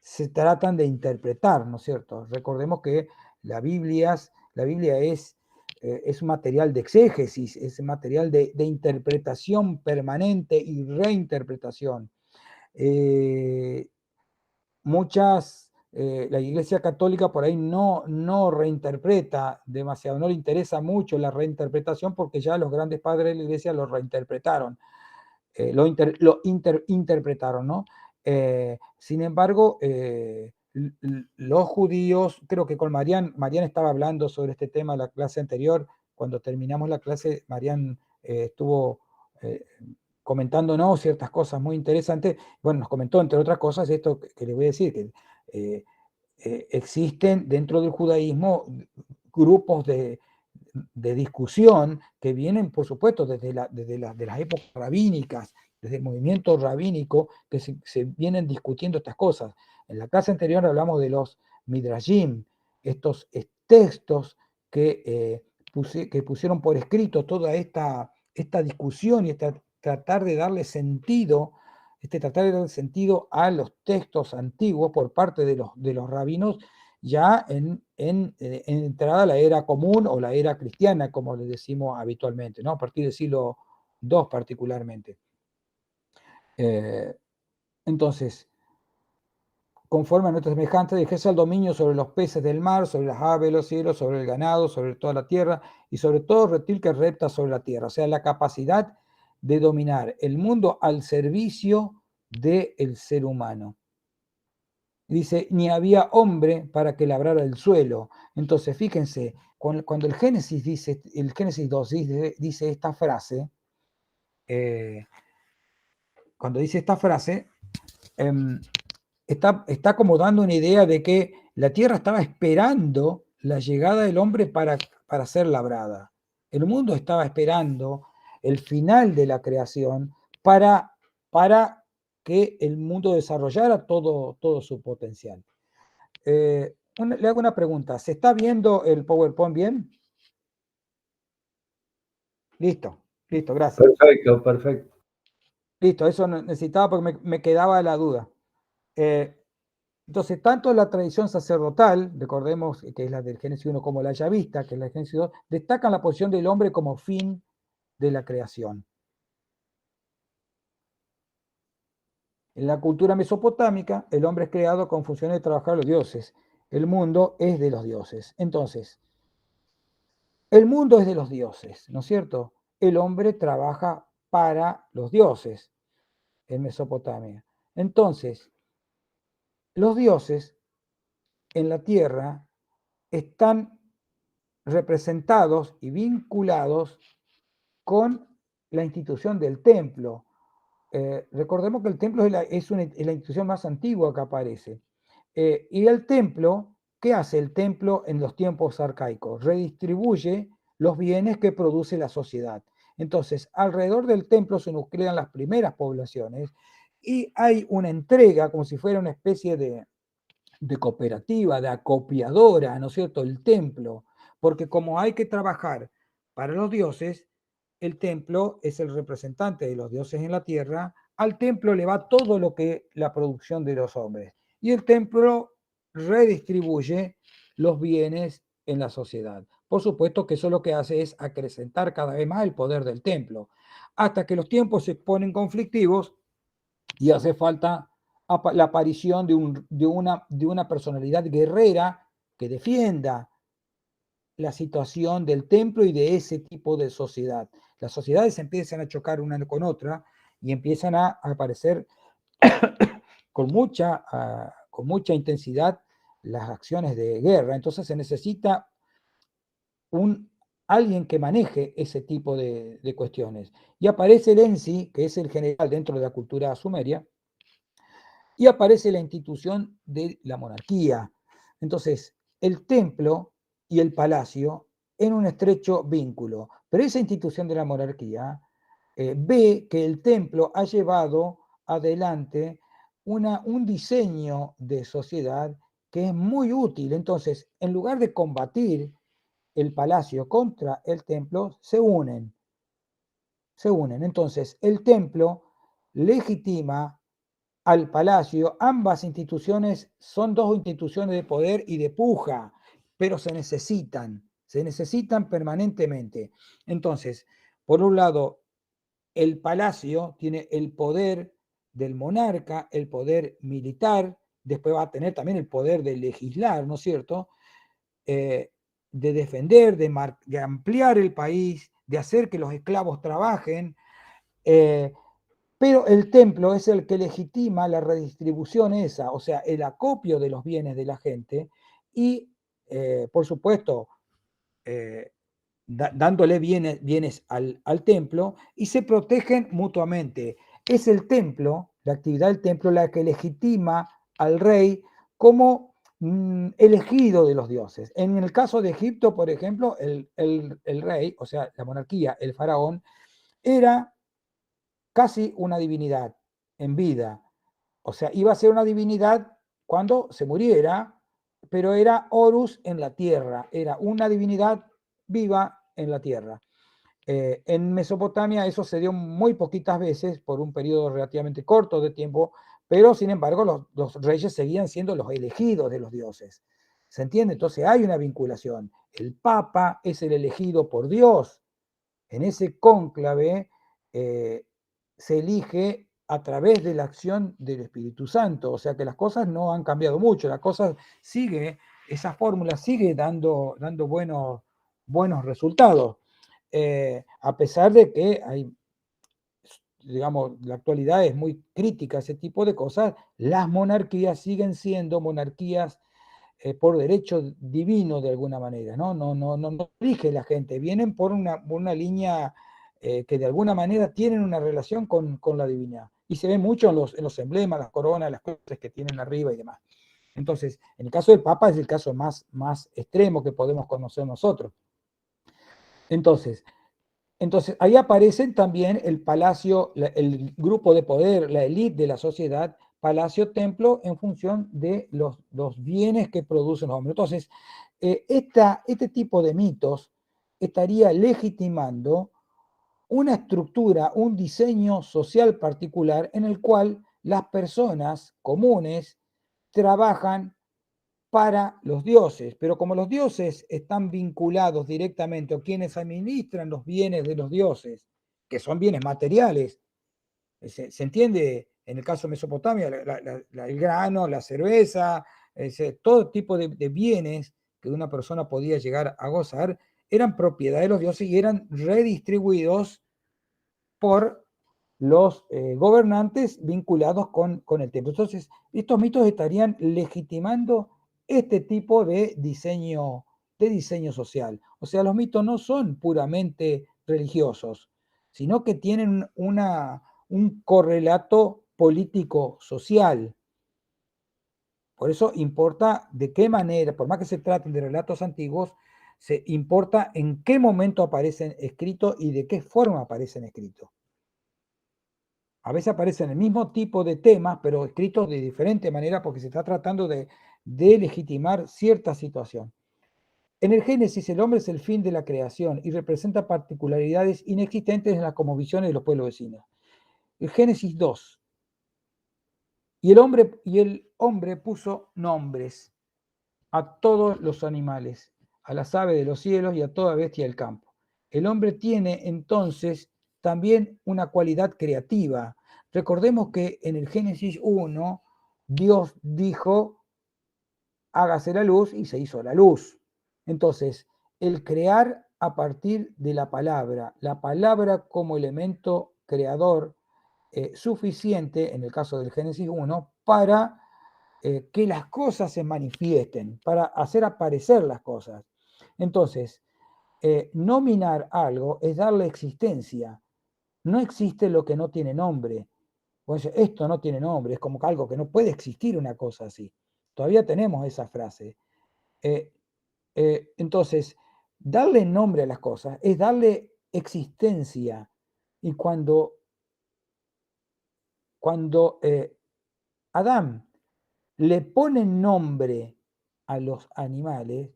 se tratan de interpretar, ¿no es cierto? Recordemos que la Biblia es un material de exégesis, es un material de interpretación permanente y reinterpretación. La Iglesia Católica por ahí no reinterpreta demasiado, no le interesa mucho la reinterpretación porque ya los grandes padres de la Iglesia lo reinterpretaron, interpretaron, ¿no? Sin embargo, los judíos, creo que con Marian estaba hablando sobre este tema en la clase anterior, cuando terminamos la clase, Marian estuvo comentándonos ciertas cosas muy interesantes. Bueno, nos comentó, entre otras cosas, esto que le voy a decir, que existen dentro del judaísmo grupos de discusión que vienen, por supuesto, desde las épocas rabínicas, desde el movimiento rabínico, que se vienen discutiendo estas cosas. En la clase anterior hablamos de los midrashim, estos textos que pusieron por escrito toda esta discusión y tratar de darle sentido, tratar de darle sentido a los textos antiguos por parte de los rabinos, ya en entrada a la era común o la era cristiana, como le decimos habitualmente, ¿no? A partir del siglo II particularmente. Entonces, conforme a nuestra semejanza, ejerce el dominio sobre los peces del mar, sobre las aves de los cielos, sobre el ganado, sobre toda la tierra y sobre todo reptil que repta sobre la tierra. O sea, la capacidad de dominar el mundo al servicio del ser humano. Dice, ni había hombre para que labrara el suelo. Entonces, fíjense, cuando el Génesis 2 dice esta frase, cuando dice esta frase, está como dando una idea de que la tierra estaba esperando la llegada del hombre para ser labrada. El mundo estaba esperando el final de la creación para que el mundo desarrollara todo su potencial. Le hago una pregunta. ¿Se está viendo el PowerPoint bien? Listo, gracias. Perfecto. Listo, eso necesitaba porque me quedaba la duda. Entonces, tanto la tradición sacerdotal, recordemos que es la del Génesis 1, como la yavista, que es la del Génesis 2, destacan la posición del hombre como fin de la creación. En la cultura mesopotámica, el hombre es creado con funciones de trabajar a los dioses. El mundo es de los dioses. Entonces, el mundo es de los dioses, ¿no es cierto? El hombre trabaja para los dioses en Mesopotamia. Entonces, los dioses en la tierra están representados y vinculados con la institución del templo. Recordemos que el templo es la institución más antigua que aparece. Y el templo, ¿qué hace el templo en los tiempos arcaicos? Redistribuye los bienes que produce la sociedad. Entonces, alrededor del templo se nuclean las primeras poblaciones y hay una entrega, como si fuera una especie de cooperativa, de acopiadora, ¿no es cierto?, el templo, porque como hay que trabajar para los dioses, el templo es el representante de los dioses en la tierra, al templo le va todo lo que la producción de los hombres, y el templo redistribuye los bienes en la sociedad. Por supuesto que eso lo que hace es acrecentar cada vez más el poder del templo, hasta que los tiempos se ponen conflictivos y hace falta la aparición de una personalidad guerrera que defienda la situación del templo y de ese tipo de sociedad. Las sociedades empiezan a chocar una con otra y empiezan a aparecer con mucha intensidad las acciones de guerra. Entonces se necesita alguien que maneje ese tipo de cuestiones. Y aparece el Ensi, que es el general dentro de la cultura sumeria, y aparece la institución de la monarquía. Entonces, el templo y el palacio en un estrecho vínculo. Pero esa institución de la monarquía ve que el templo ha llevado adelante un diseño de sociedad que es muy útil. Entonces, en lugar de combatir el palacio contra el templo, se unen. Entonces, el templo legitima al palacio. Ambas instituciones son dos instituciones de poder y de puja, pero se necesitan permanentemente. Entonces, por un lado, el palacio tiene el poder del monarca, el poder militar, después va a tener también el poder de legislar, ¿no es cierto?, de defender, de ampliar el país, de hacer que los esclavos trabajen, pero el templo es el que legitima la redistribución esa, o sea, el acopio de los bienes de la gente y, por supuesto, dándole bienes al templo y se protegen mutuamente. Es el templo, la actividad del templo, la que legitima al rey como elegido de los dioses. En el caso de Egipto, por ejemplo, el rey, o sea, la monarquía, el faraón, era casi una divinidad en vida. O sea, iba a ser una divinidad cuando se muriera, pero era Horus en la tierra, era una divinidad viva en la tierra. En Mesopotamia eso se dio muy poquitas veces por un periodo relativamente corto de tiempo, pero sin embargo los reyes seguían siendo los elegidos de los dioses. ¿Se entiende? Entonces hay una vinculación. El Papa es el elegido por Dios. En ese cónclave se elige a través de la acción del Espíritu Santo, o sea que las cosas no han cambiado mucho, la cosa sigue, esa fórmula sigue dando buenos resultados. A pesar de que hay, digamos, la actualidad es muy crítica a ese tipo de cosas, las monarquías siguen siendo monarquías por derecho divino de alguna manera, ¿no? No elige la gente, vienen por una línea que de alguna manera tienen una relación con la divinidad. Y se ve mucho en los emblemas, las coronas, las cosas que tienen arriba y demás. Entonces, en el caso del Papa es el caso más extremo que podemos conocer nosotros. Entonces, ahí aparecen también el palacio, el grupo de poder, la élite de la sociedad, palacio-templo, en función de los bienes que producen los hombres. Entonces, este tipo de mitos estaría legitimando una estructura, un diseño social particular en el cual las personas comunes trabajan para los dioses, pero como los dioses están vinculados directamente, o quienes administran los bienes de los dioses, que son bienes materiales, se entiende en el caso de Mesopotamia, el grano, la cerveza, todo tipo de bienes que una persona podía llegar a gozar, eran propiedad de los dioses y eran redistribuidos por los gobernantes vinculados con el templo. Entonces, estos mitos estarían legitimando este tipo de diseño social. O sea, los mitos no son puramente religiosos, sino que tienen un correlato político-social. Por eso importa de qué manera, por más que se traten de relatos antiguos, se importa en qué momento aparecen escritos y de qué forma aparecen escritos. A veces aparecen el mismo tipo de temas, pero escritos de diferente manera porque se está tratando de legitimar cierta situación. En el Génesis, el hombre es el fin de la creación y representa particularidades inexistentes en las cosmovisiones de los pueblos vecinos. El Génesis 2. Y el hombre puso nombres a todos los animales, a las aves de los cielos y a toda bestia del campo. El hombre tiene entonces también una cualidad creativa. Recordemos que en el Génesis 1, Dios dijo, hágase la luz y se hizo la luz. Entonces, el crear a partir de la palabra como elemento creador suficiente, en el caso del Génesis 1, para que las cosas se manifiesten, para hacer aparecer las cosas. Entonces, nominar algo es darle existencia. No existe lo que no tiene nombre. Pues esto no tiene nombre, es como algo que no puede existir una cosa así. Todavía tenemos esa frase. Entonces, darle nombre a las cosas es darle existencia. Y cuando Adán le pone nombre a los animales,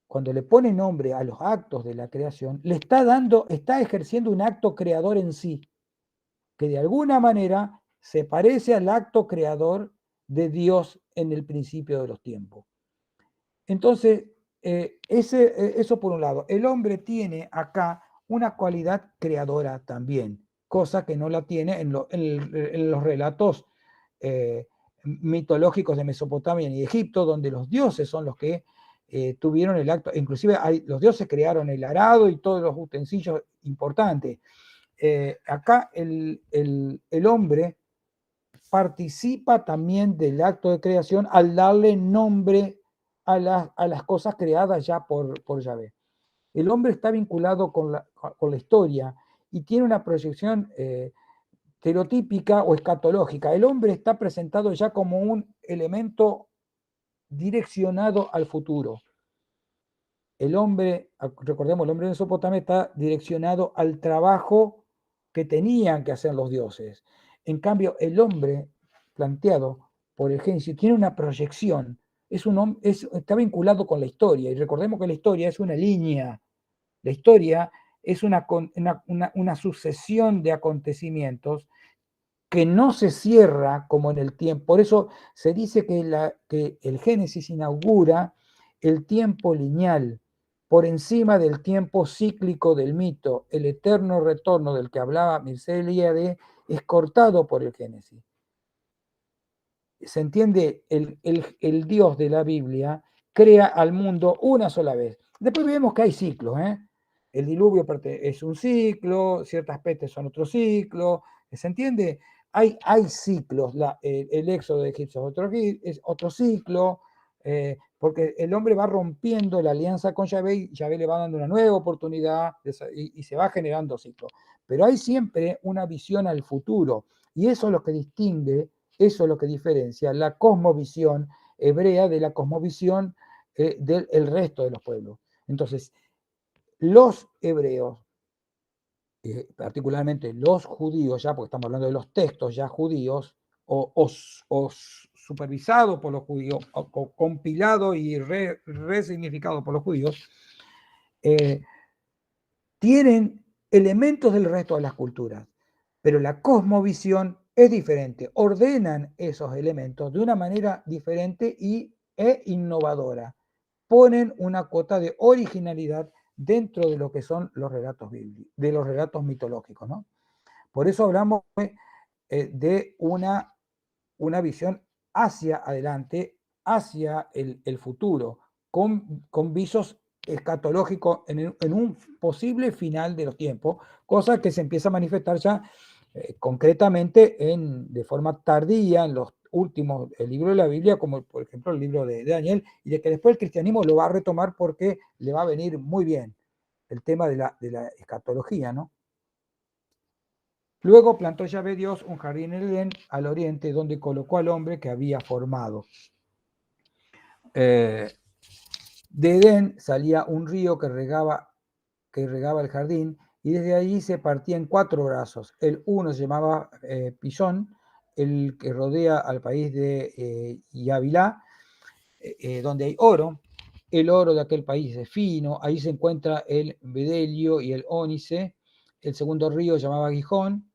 cuando le pone nombre a los actos de la creación, le está ejerciendo un acto creador en sí, que de alguna manera se parece al acto creador de Dios en el principio de los tiempos. Entonces, eso por un lado. El hombre tiene acá una cualidad creadora también, cosa que no la tiene en los relatos mitológicos de Mesopotamia y Egipto, donde los dioses son los que tuvieron el acto, inclusive los dioses crearon el arado y todos los utensilios importantes. Acá el hombre participa también del acto de creación al darle nombre a las cosas creadas ya por Yahvé. El hombre está vinculado con la historia y tiene una proyección estereotípica o escatológica. El hombre está presentado ya como un elemento direccionado al futuro. El hombre, recordemos, el hombre de Mesopotamia está direccionado al trabajo que tenían que hacer los dioses. En cambio, el hombre planteado por el Génesis tiene una proyección, está vinculado con la historia, y recordemos que la historia es una línea, la historia es una sucesión de acontecimientos que no se cierra como en el tiempo. Por eso se dice que el Génesis inaugura el tiempo lineal por encima del tiempo cíclico del mito. El eterno retorno del que hablaba Mircea Eliade es cortado por el Génesis. Se entiende, el Dios de la Biblia crea al mundo una sola vez. Después vemos que hay ciclos, ¿eh? El diluvio es un ciclo, ciertas pestes son otro ciclo, ¿se entiende? Hay ciclos, el éxodo de Egipto es otro ciclo, porque el hombre va rompiendo la alianza con Yahvé y Yahvé le va dando una nueva oportunidad y se va generando ciclos. Pero hay siempre una visión al futuro, y eso es lo que distingue, eso es lo que diferencia la cosmovisión hebrea de la cosmovisión del resto de los pueblos. Entonces, los hebreos, particularmente los judíos, ya porque estamos hablando de los textos ya judíos, o supervisados por los judíos, o compilado y resignificado por los judíos, tienen elementos del resto de las culturas, pero la cosmovisión es diferente, ordenan esos elementos de una manera diferente e innovadora, ponen una cuota de originalidad dentro de lo que son los relatos bíblicos, de los relatos mitológicos, ¿no? Por eso hablamos de una visión hacia adelante, hacia el futuro, con visos escatológicos en un posible final de los tiempos, cosa que se empieza a manifestar ya concretamente de forma tardía en los últimos libros de la Biblia, como por ejemplo el libro de Daniel, y de que después el cristianismo lo va a retomar porque le va a venir muy bien el tema de la escatología, ¿no? Luego plantó Yahvé Dios un jardín en Edén al oriente, donde colocó al hombre que había formado. De Edén salía un río que regaba el jardín, y desde allí se partía en 4 brazos. El uno se llamaba Pisón, el que rodea al país de Yavilá, donde hay oro. El oro de aquel país es fino, ahí se encuentra el bedelio y el ónice. El segundo río se llamaba Gijón,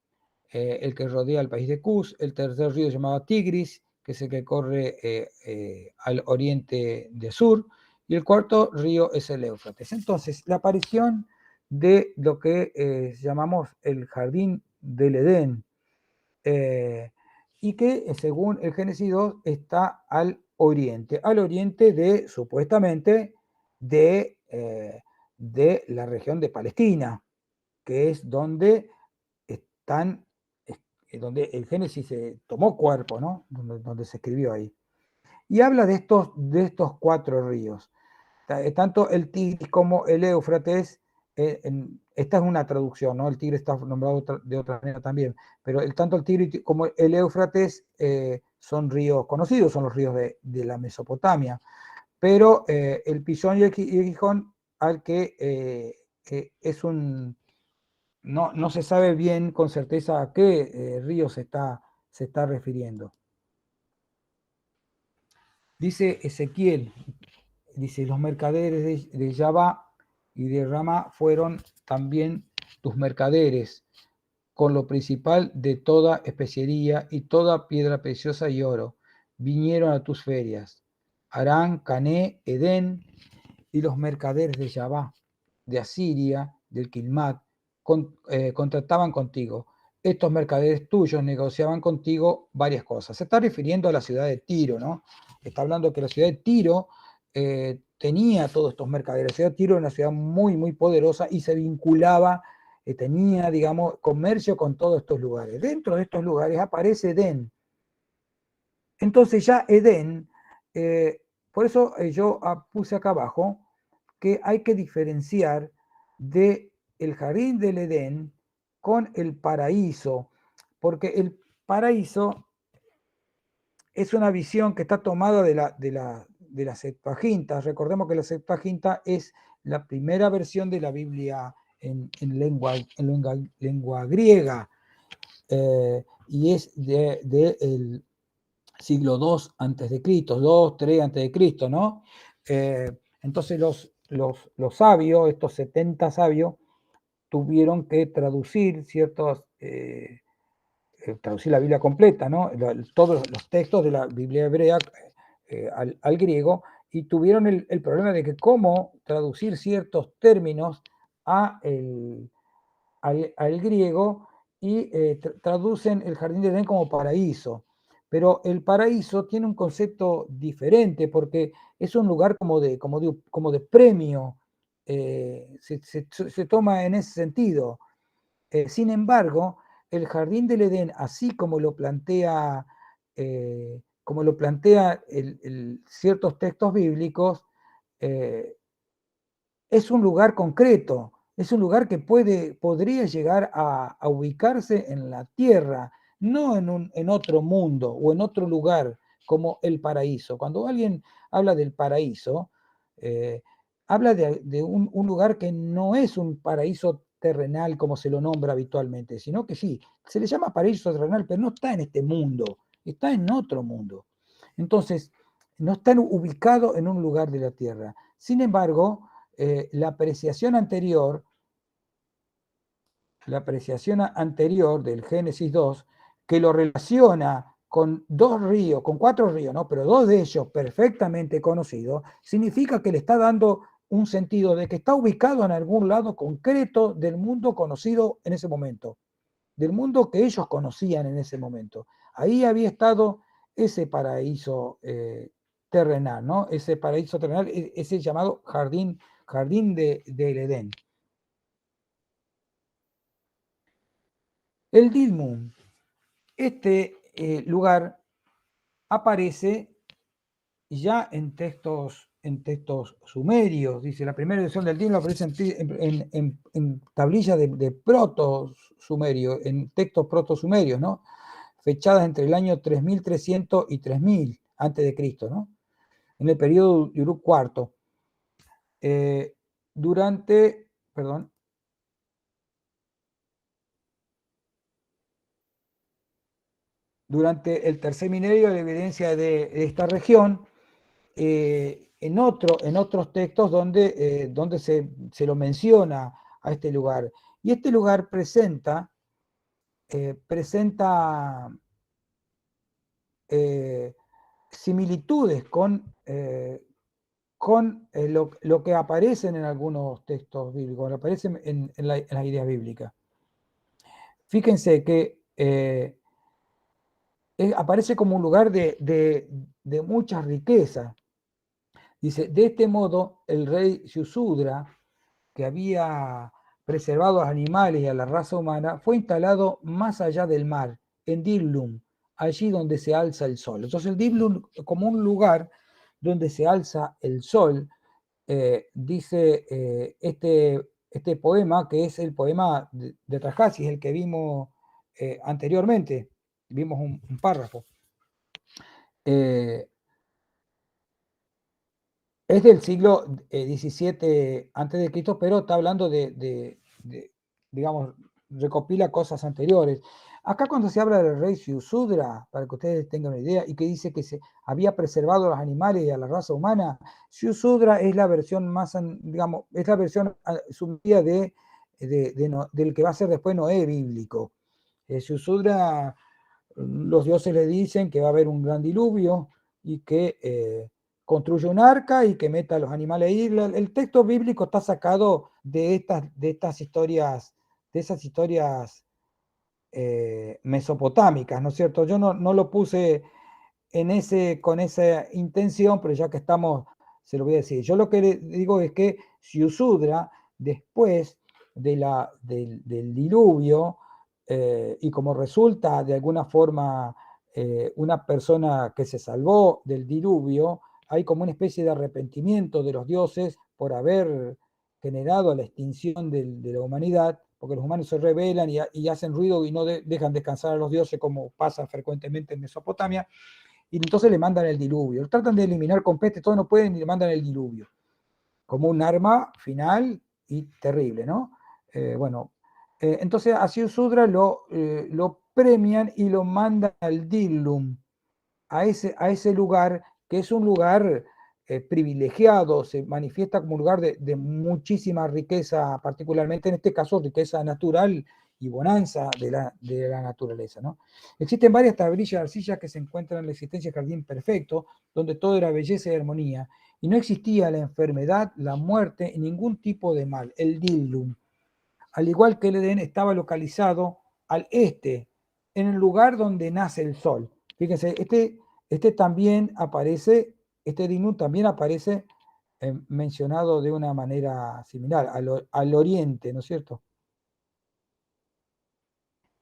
el que rodea al país de Cus. El tercer río se llamaba Tigris, que es el que corre al oriente de sur. Y el cuarto río es el Éufrates. Entonces, la aparición de lo que llamamos el jardín del Edén, y que según el Génesis 2 está al oriente de, supuestamente, de la región de Palestina, que es donde están, donde el Génesis tomó cuerpo, ¿no? Donde se escribió ahí. Y habla de estos 4 ríos. Tanto el Tigris como el Éufrates, esta es una traducción, ¿no? El Tigris está nombrado de otra manera también, pero tanto el Tigris como el Éufrates son ríos conocidos, son los ríos de la Mesopotamia, pero el Pisón y el Gijón, al que es no se sabe bien con certeza a qué río se está refiriendo. Dice Ezequiel, dice, los mercaderes de Jabá y de Ramá fueron también tus mercaderes, con lo principal de toda especiería y toda piedra preciosa y oro. Vinieron a tus ferias, Harán, Cané, Edén, y los mercaderes de Jabá, de Asiria, del Quilmat, contrataban contigo. Estos mercaderes tuyos negociaban contigo varias cosas. Se está refiriendo a la ciudad de Tiro, ¿no? Está hablando que la ciudad de Tiro tenía todos estos mercaderes. La ciudad de Tiro era una ciudad muy, muy poderosa y se vinculaba, tenía, digamos, comercio con todos estos lugares. Dentro de estos lugares aparece Edén. Entonces ya Edén, por eso yo puse acá abajo que hay que diferenciar de el jardín del Edén con el paraíso, porque el paraíso es una visión que está tomada de la Septuaginta. Recordemos que la Septuaginta es la primera versión de la Biblia en lengua griega, y es del siglo II antes de Cristo, 2, 3 antes de Cristo, ¿no? Entonces los sabios, estos 70 sabios, tuvieron que traducir traducir la Biblia completa, ¿no? Todos los textos de la Biblia hebrea al griego, y tuvieron el problema de que cómo traducir ciertos términos al griego, y traducen el jardín de Edén como paraíso. Pero el paraíso tiene un concepto diferente, porque es un lugar como de premio, se toma en ese sentido. Sin embargo, el jardín del Edén, así como lo plantea ciertos textos bíblicos, es un lugar concreto, es un lugar que podría llegar a ubicarse en la tierra, no en otro mundo o en otro lugar como el paraíso. Cuando alguien habla del paraíso, habla de un lugar que no es un paraíso terrenal como se lo nombra habitualmente, sino que sí, se le llama paraíso terrenal, pero no está en este mundo, está en otro mundo. Entonces, no está ubicado en un lugar de la tierra. Sin embargo, la apreciación anterior del Génesis 2, que lo relaciona con 2 ríos, con 4 ríos, ¿no? Pero 2 de ellos perfectamente conocidos, significa que le está dando un sentido de que está ubicado en algún lado concreto del mundo conocido en ese momento, del mundo que ellos conocían en ese momento. Ahí había estado ese paraíso terrenal, ¿no? Ese paraíso terrenal, ese llamado jardín del Edén. El Dilmun, este lugar aparece ya en textos sumerios. Dice, la primera edición del Dilmun aparece en tablillas de proto-sumerio, en textos proto-sumerios, ¿no? Fechadas entre el año 3300 y 3000 antes de Cristo, ¿no? En el periodo de Uruk IV. Durante el tercer milenio, la evidencia de esta región, en otros textos donde se lo menciona a este lugar. Y este lugar presenta similitudes con lo que aparecen en algunos textos bíblicos, lo aparecen en las ideas bíblicas. Fíjense que aparece como un lugar de mucha riqueza. Dice, de este modo, el rey Siusudra, que había preservado a los animales y a la raza humana, fue instalado más allá del mar, en Diblum, allí donde se alza el sol. Entonces el Diblum, como un lugar donde se alza el sol, dice este poema, que es el poema de Trajasis, el que vimos anteriormente, vimos un párrafo. Es del siglo XVII a.C., pero está hablando digamos, recopila cosas anteriores. Acá cuando se habla del rey Siusudra, para que ustedes tengan una idea, y que dice que se había preservado a los animales y a la raza humana, Siusudra es la versión más, digamos, es la versión sumeria del que va a ser después Noé bíblico. Siusudra, los dioses le dicen que va a haber un gran diluvio y que construye un arca y que meta a los animales ahí. El texto bíblico está sacado de estas historias, de esas historias mesopotámicas, ¿no es cierto? Yo no lo puse con esa intención, pero ya que estamos, se lo voy a decir. Yo lo que le digo es que Siusudra, después del diluvio, y como resulta de alguna forma una persona que se salvó del diluvio, hay como una especie de arrepentimiento de los dioses por haber generado la extinción de la humanidad, porque los humanos se rebelan y hacen ruido y no dejan descansar a los dioses, como pasa frecuentemente en Mesopotamia. y entonces le mandan el diluvio. Tratan de eliminar con peste, todos no pueden y le mandan el diluvio, como un arma final y terrible, ¿no? Bueno, entonces a Ziusudra lo premian y lo mandan al Dillum, a ese lugar, que es un lugar privilegiado, se manifiesta como un lugar de muchísima riqueza, particularmente en este caso riqueza natural y bonanza de la naturaleza, ¿no? Existen varias tablillas de arcilla que se encuentran en la existencia del jardín perfecto, donde todo era belleza y armonía, y no existía la enfermedad, la muerte y ningún tipo de mal, el Dillum. Al igual que el Edén, estaba localizado al este, en el lugar donde nace el sol. Fíjense, este también aparece, este Dinu también aparece mencionado de una manera similar, al oriente, ¿no es cierto?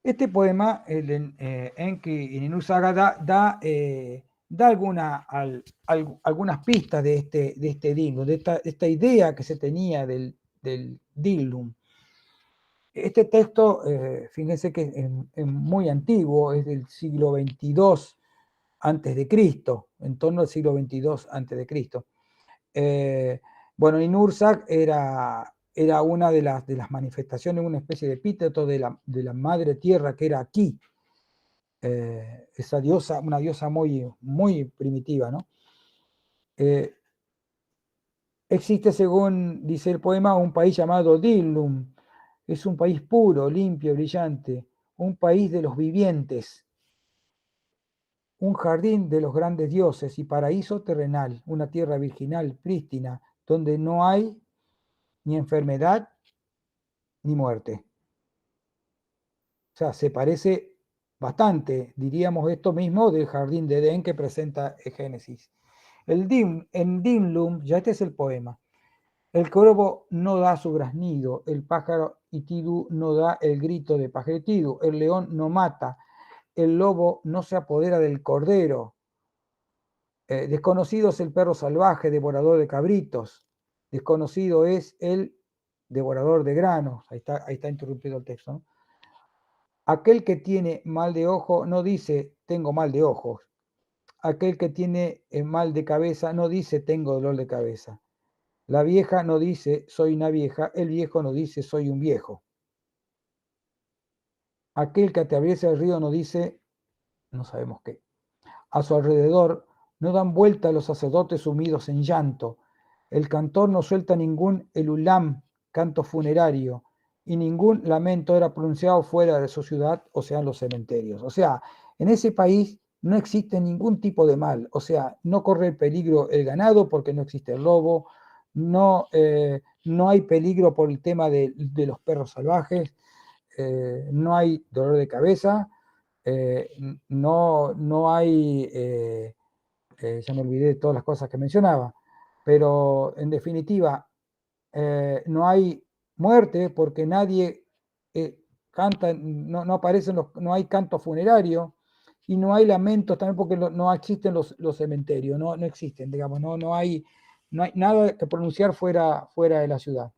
Este poema, el Enki Ininu Saga, da algunas pistas de este Dinu, de esta idea que se tenía del Dilum. Este texto, fíjense que es muy antiguo, es del siglo XXII antes de Cristo, en torno al siglo XXII antes de Cristo. Bueno, Inursak era una de las manifestaciones, una especie de epíteto de la madre tierra que era aquí, esa diosa, una diosa muy primitiva, ¿no? Existe, según dice el poema, un país llamado Dillum. Es un país puro, limpio, brillante, un país de los vivientes, un jardín de los grandes dioses y paraíso terrenal, una tierra virginal, prístina, donde no hay ni enfermedad ni muerte. O sea, se parece bastante, diríamos esto mismo, del jardín de Edén que presenta el Génesis. En Dimlum, ya este es el poema. El corvo no da su graznido, el pájaro Itidu no da el grito de pájaro Itidu, el león no mata, el lobo no se apodera del cordero. Desconocido es el perro salvaje, devorador de cabritos. Desconocido es el devorador de granos. Ahí está interrumpido el texto, ¿no? Aquel que tiene mal de ojo no dice tengo mal de ojos. Aquel que tiene mal de cabeza no dice tengo dolor de cabeza. La vieja no dice soy una vieja, el viejo no dice soy un viejo. Aquel que atraviesa el río no dice no sabemos qué. A su alrededor no dan vuelta los sacerdotes sumidos en llanto. El cantor no suelta ningún elulam, canto funerario, y ningún lamento era pronunciado fuera de su ciudad, o sea, en los cementerios. O sea, en ese país no existe ningún tipo de mal. O sea, no corre el peligro el ganado porque no existe el lobo, no hay peligro por el tema de los perros salvajes, no hay dolor de cabeza, no hay, ya me olvidé de todas las cosas que mencionaba, pero en definitiva, no hay muerte porque nadie canta, no aparecen no hay canto funerario y no hay lamentos también porque no existen los cementerios, no existen, digamos, no hay nada que pronunciar fuera de la ciudad.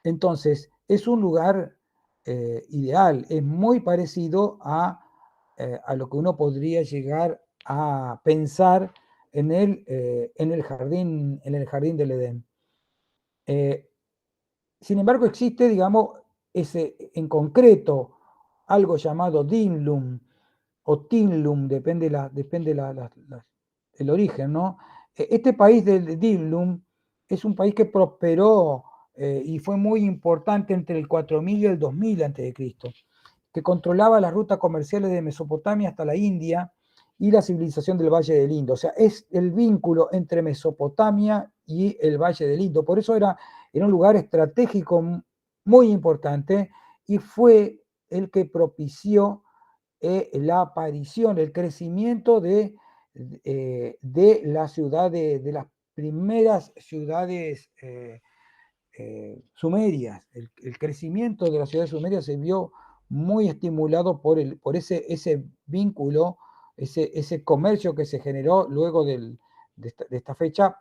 Entonces, es un lugar ideal, es muy parecido a lo que uno podría llegar a pensar en el jardín del Edén. Sin embargo, existe, digamos, en concreto algo llamado Dinlum o Tinlum, depende el origen, ¿no? Este país del Dinlum es un país que prosperó y fue muy importante entre el 4000 y el 2000 a.C., que controlaba las rutas comerciales de Mesopotamia hasta la India y la civilización del Valle del Indo. O sea, es el vínculo entre Mesopotamia y el Valle del Indo. Por eso era un lugar estratégico muy importante y fue el que propició la aparición, el crecimiento de la ciudad, de las primeras ciudades sumerias. El crecimiento de las ciudades sumerias se vio muy estimulado por ese vínculo, ese comercio que se generó luego de esta fecha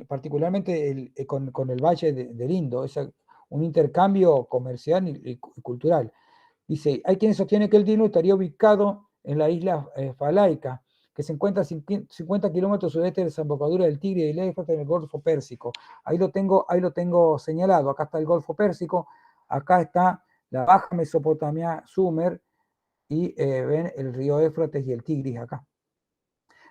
particularmente con el Valle del Indo, un intercambio comercial y cultural. Dice, hay quienes sostienen que el Dilnu estaría ubicado en la isla Falaica, que se encuentra a 50 kilómetros sudeste de la desembocadura del Tigre y del Éufrates en el Golfo Pérsico. Ahí lo tengo señalado. Acá está el Golfo Pérsico, acá está la Baja Mesopotamia, Sumer, y ven el río Éufrates y el Tigris acá.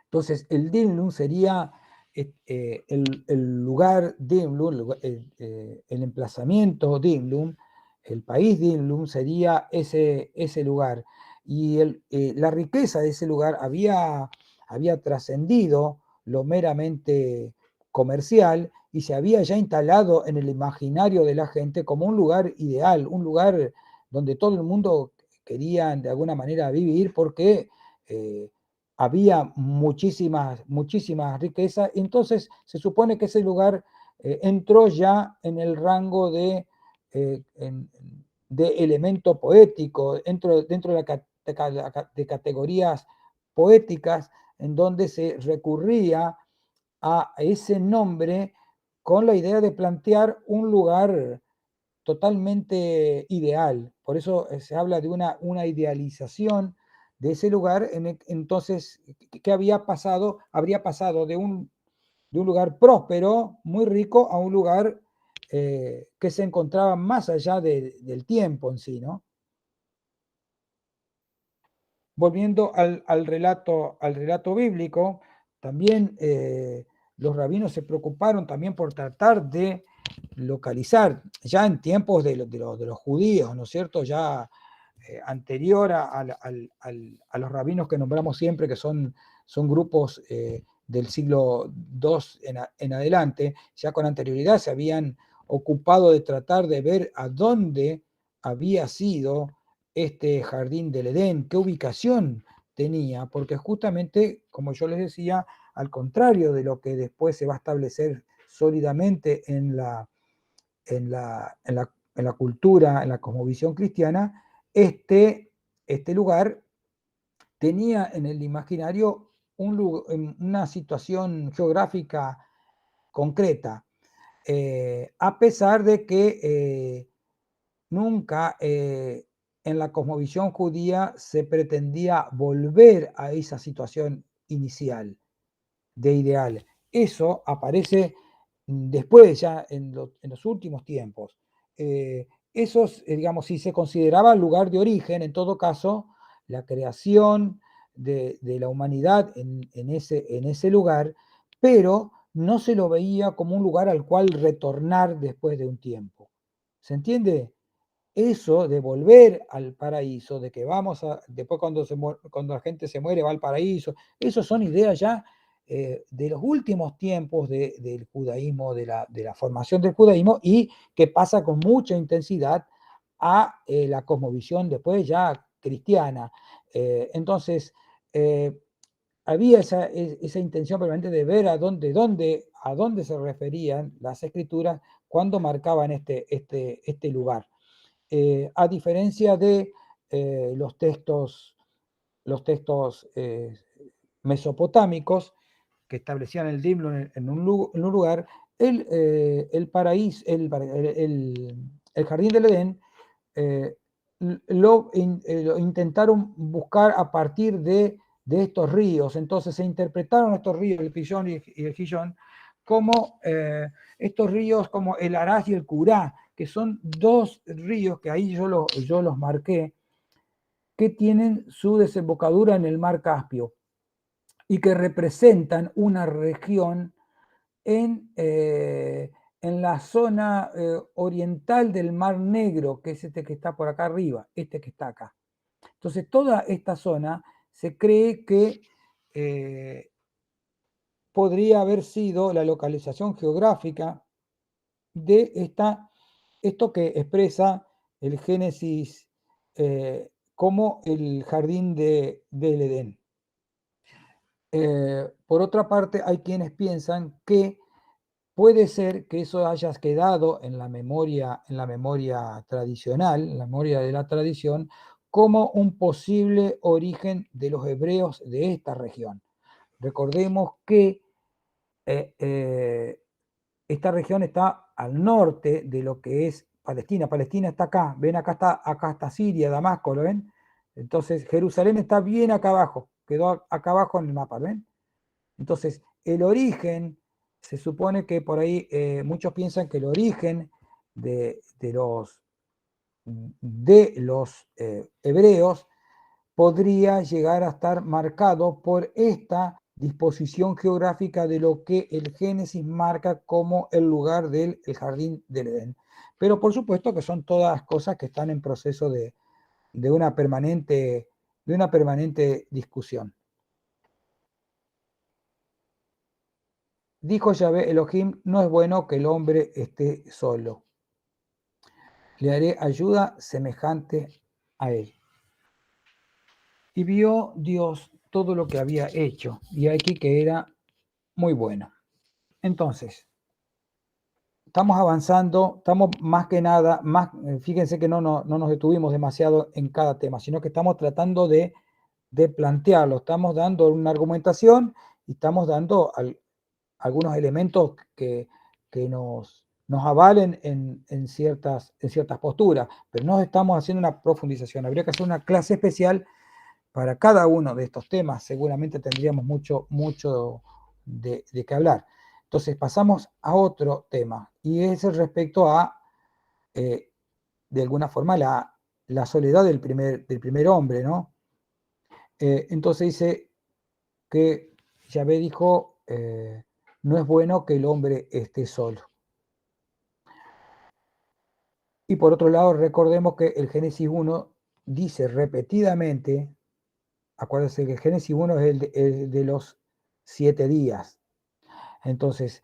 Entonces, el Dilmun sería el lugar Dimlum, el emplazamiento Dimlum, el país Dimlum sería ese lugar. Y la riqueza de ese lugar había trascendido lo meramente comercial y se había ya instalado en el imaginario de la gente como un lugar ideal, un lugar donde todo el mundo quería de alguna manera vivir porque había muchísimas riquezas. Entonces se supone que ese lugar entró ya en el rango de elemento poético, dentro de categorías poéticas, en donde se recurría a ese nombre con la idea de plantear un lugar totalmente ideal. Por eso se habla de una idealización de ese lugar. Entonces, ¿qué había pasado? Habría pasado de un lugar próspero, muy rico, a un lugar que se encontraba más allá del tiempo en sí, ¿no? Volviendo al relato bíblico, también los rabinos se preocuparon también por tratar de localizar, ya en tiempos de los judíos, ¿no es cierto? Ya anterior a los rabinos que nombramos siempre, que son grupos del siglo II en adelante, ya con anterioridad se habían ocupado de tratar de ver a dónde había sido este jardín del Edén, qué ubicación tenía, porque justamente, como yo les decía, al contrario de lo que después se va a establecer sólidamente en la cultura, en la cosmovisión cristiana, este lugar tenía en el imaginario una situación geográfica concreta, a pesar de que nunca en la cosmovisión judía se pretendía volver a esa situación inicial de ideal. Eso aparece después, ya en los últimos tiempos. Esos, digamos, si se consideraba lugar de origen, en todo caso, la creación de la humanidad en ese lugar, pero no se lo veía como un lugar al cual retornar después de un tiempo. ¿Se entiende? Eso de volver al paraíso, de que después cuando la gente se muere va al paraíso, eso son ideas ya de los últimos tiempos del judaísmo, de la formación del judaísmo, y que pasa con mucha intensidad a la cosmovisión después ya cristiana. Entonces, eh, había esa intención permanente de ver a dónde se referían las escrituras cuando marcaban este lugar. A diferencia de los textos mesopotámicos que establecían el Dimlo en un lugar, el paraíso, el jardín del Edén, eh, lo intentaron buscar a partir de estos ríos. Entonces se interpretaron estos ríos, el Pillón y el Gillón, como estos ríos como el Araz y el Curá, que son dos ríos que ahí yo los marqué, que tienen su desembocadura en el mar Caspio y que representan una región en la zona oriental del Mar Negro, que es este que está por acá arriba, este que está acá. Entonces, toda esta zona se cree que podría haber sido la localización geográfica de esto que expresa el Génesis como el jardín del Edén. Por otra parte, hay quienes piensan que puede ser que eso haya quedado en la memoria tradicional, en la memoria de la tradición, como un posible origen de los hebreos de esta región. Recordemos que esta región está al norte de lo que es Palestina. Palestina está acá, ven acá está Siria, Damasco, ¿lo ven? Entonces Jerusalén está bien acá abajo, quedó acá abajo en el mapa, ¿ven? Entonces el origen, se supone que por ahí muchos piensan que el origen de los hebreos podría llegar a estar marcado por esta disposición geográfica de lo que el Génesis marca como el lugar del jardín del Edén. Pero por supuesto que son todas cosas que están en proceso de una permanente discusión. Dijo Yahvé Elohim, no es bueno que el hombre esté solo. Le haré ayuda semejante a él. Y vio Dios todo lo que había hecho, y aquí que era muy bueno. Entonces, estamos avanzando, estamos más que nada, fíjense que no nos detuvimos demasiado en cada tema, sino que estamos tratando de plantearlo, estamos dando una argumentación y estamos dando algunos elementos que nos avalen en ciertas posturas, pero no estamos haciendo una profundización. Habría que hacer una clase especial para cada uno de estos temas, seguramente tendríamos mucho de qué hablar. Entonces pasamos a otro tema, y es respecto a, de alguna forma, la soledad del primer hombre, ¿no? Entonces dice que Yahvé dijo, no es bueno que el hombre esté solo. Y por otro lado, recordemos que el Génesis 1 dice repetidamente, acuérdense que el Génesis 1 es el de los 7 días. Entonces,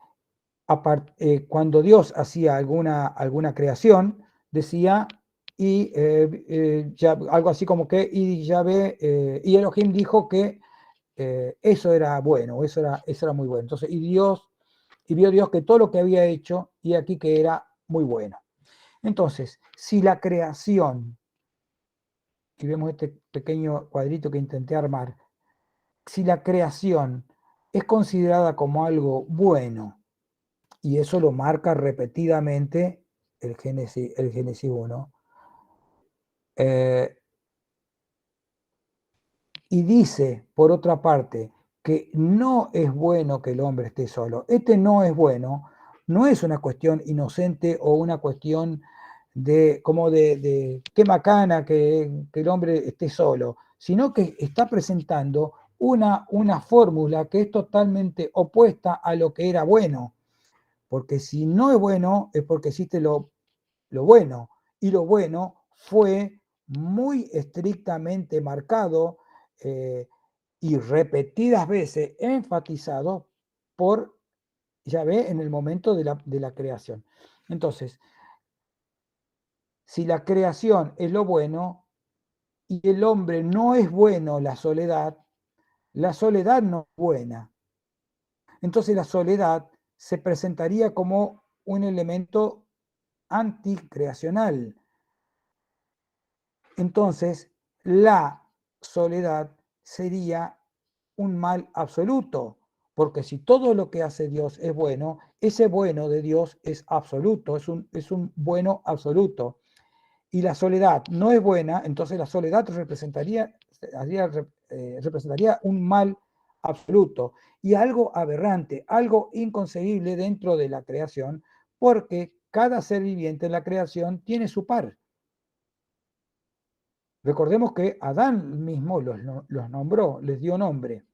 cuando Dios hacía alguna creación, decía, y algo así como que, y Yahvé, y Elohim dijo que eso era bueno, eso era muy bueno. Entonces, y vio Dios que todo lo que había hecho, y aquí que era muy bueno. Entonces, si la creación, y vemos este pequeño cuadrito que intenté armar, si la creación es considerada como algo bueno, y eso lo marca repetidamente el Génesis 1, y dice, por otra parte, que no es bueno que el hombre esté solo. Este no es bueno, no es una cuestión inocente o una cuestión de qué macana que el hombre esté solo, sino que está presentando una fórmula que es totalmente opuesta a lo que era bueno. Porque si no es bueno, es porque existe lo bueno. Y lo bueno fue muy estrictamente marcado y repetidas veces enfatizado por Yahvé en el momento de la creación. Entonces, si la creación es lo bueno y el hombre no es bueno, la soledad no es buena. Entonces la soledad se presentaría como un elemento anticreacional. Entonces, la soledad sería un mal absoluto, porque si todo lo que hace Dios es bueno, ese bueno de Dios es absoluto, es un bueno absoluto. Y la soledad no es buena, entonces la soledad representaría un mal absoluto y algo aberrante, algo inconcebible dentro de la creación, porque cada ser viviente en la creación tiene su par. Recordemos que Adán mismo los nombró, les dio nombre.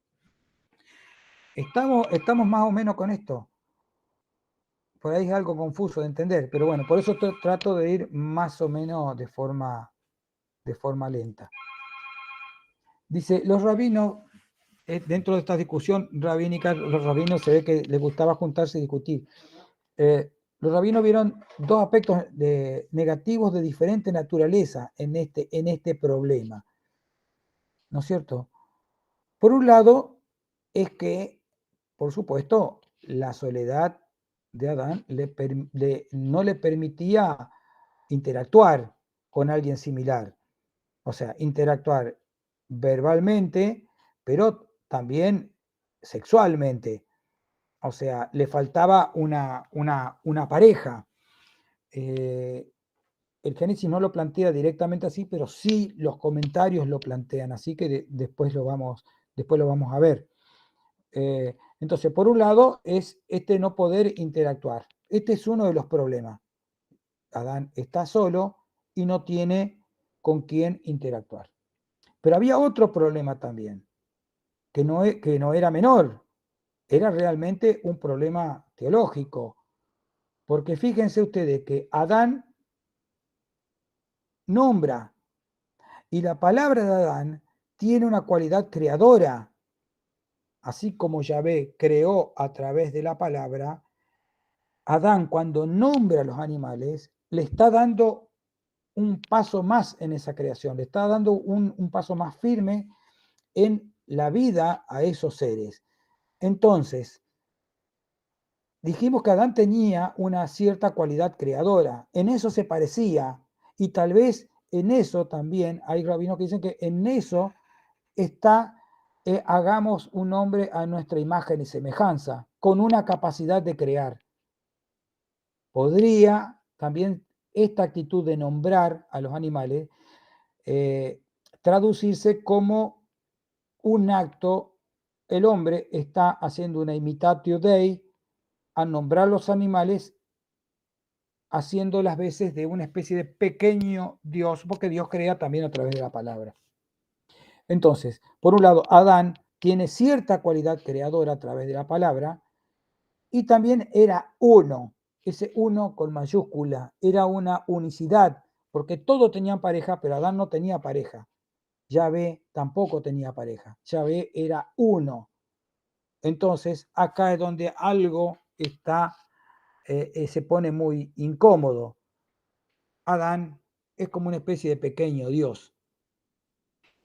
Estamos más o menos con esto. Por ahí es algo confuso de entender, pero bueno, por eso trato de ir más o menos de forma lenta. Dice, los rabinos, dentro de esta discusión rabínica, los rabinos se ve que les gustaba juntarse y discutir. Los rabinos vieron dos aspectos negativos de diferente naturaleza en este problema, ¿no es cierto? Por un lado, es que, por supuesto, la soledad de Adán no le permitía interactuar con alguien similar. O sea, interactuar verbalmente, pero también sexualmente. O sea, le faltaba una pareja. el Génesis no lo plantea directamente así, pero sí los comentarios lo plantean, así que después lo vamos a ver. Entonces, por un lado, es este no poder interactuar. Este es uno de los problemas. Adán está solo y no tiene con quién interactuar. Pero había otro problema también, que no era menor, era realmente un problema teológico. Porque fíjense ustedes que Adán nombra, y la palabra de Adán tiene una cualidad creadora. Así como Yahvé creó a través de la palabra, Adán, cuando nombra a los animales, le está dando un paso más en esa creación, le está dando un paso más firme en la vida a esos seres. Entonces, dijimos que Adán tenía una cierta cualidad creadora, en eso se parecía, y tal vez en eso también, hay rabinos que dicen que en eso está, hagamos un hombre a nuestra imagen y semejanza, con una capacidad de crear. Podría también esta actitud de nombrar a los animales traducirse como un acto, el hombre está haciendo una imitatio Dei al nombrar los animales, haciendo las veces de una especie de pequeño Dios, porque Dios crea también a través de la palabra. Entonces, por un lado, Adán tiene cierta cualidad creadora a través de la palabra, y también era uno, ese uno con mayúscula, era una unicidad, porque todos tenían pareja, pero Adán no tenía pareja. Yahvé tampoco tenía pareja. Yahvé era uno. Entonces, acá es donde algo está, se pone muy incómodo. Adán es como una especie de pequeño Dios.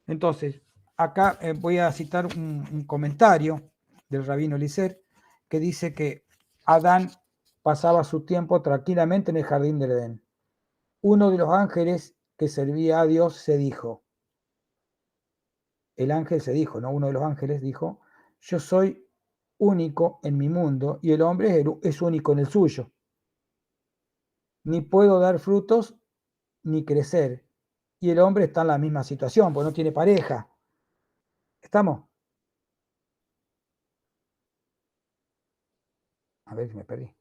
Entonces, acá voy a citar un comentario del rabino Eliezer que dice que Adán pasaba su tiempo tranquilamente en el jardín del Edén. Uno de los ángeles que servía a Dios se dijo, el ángel se dijo, ¿no? Uno de los ángeles dijo, yo soy único en mi mundo y el hombre es único en el suyo. Ni puedo dar frutos ni crecer. Y el hombre está en la misma situación, porque no tiene pareja. ¿Estamos? A ver si me perdí.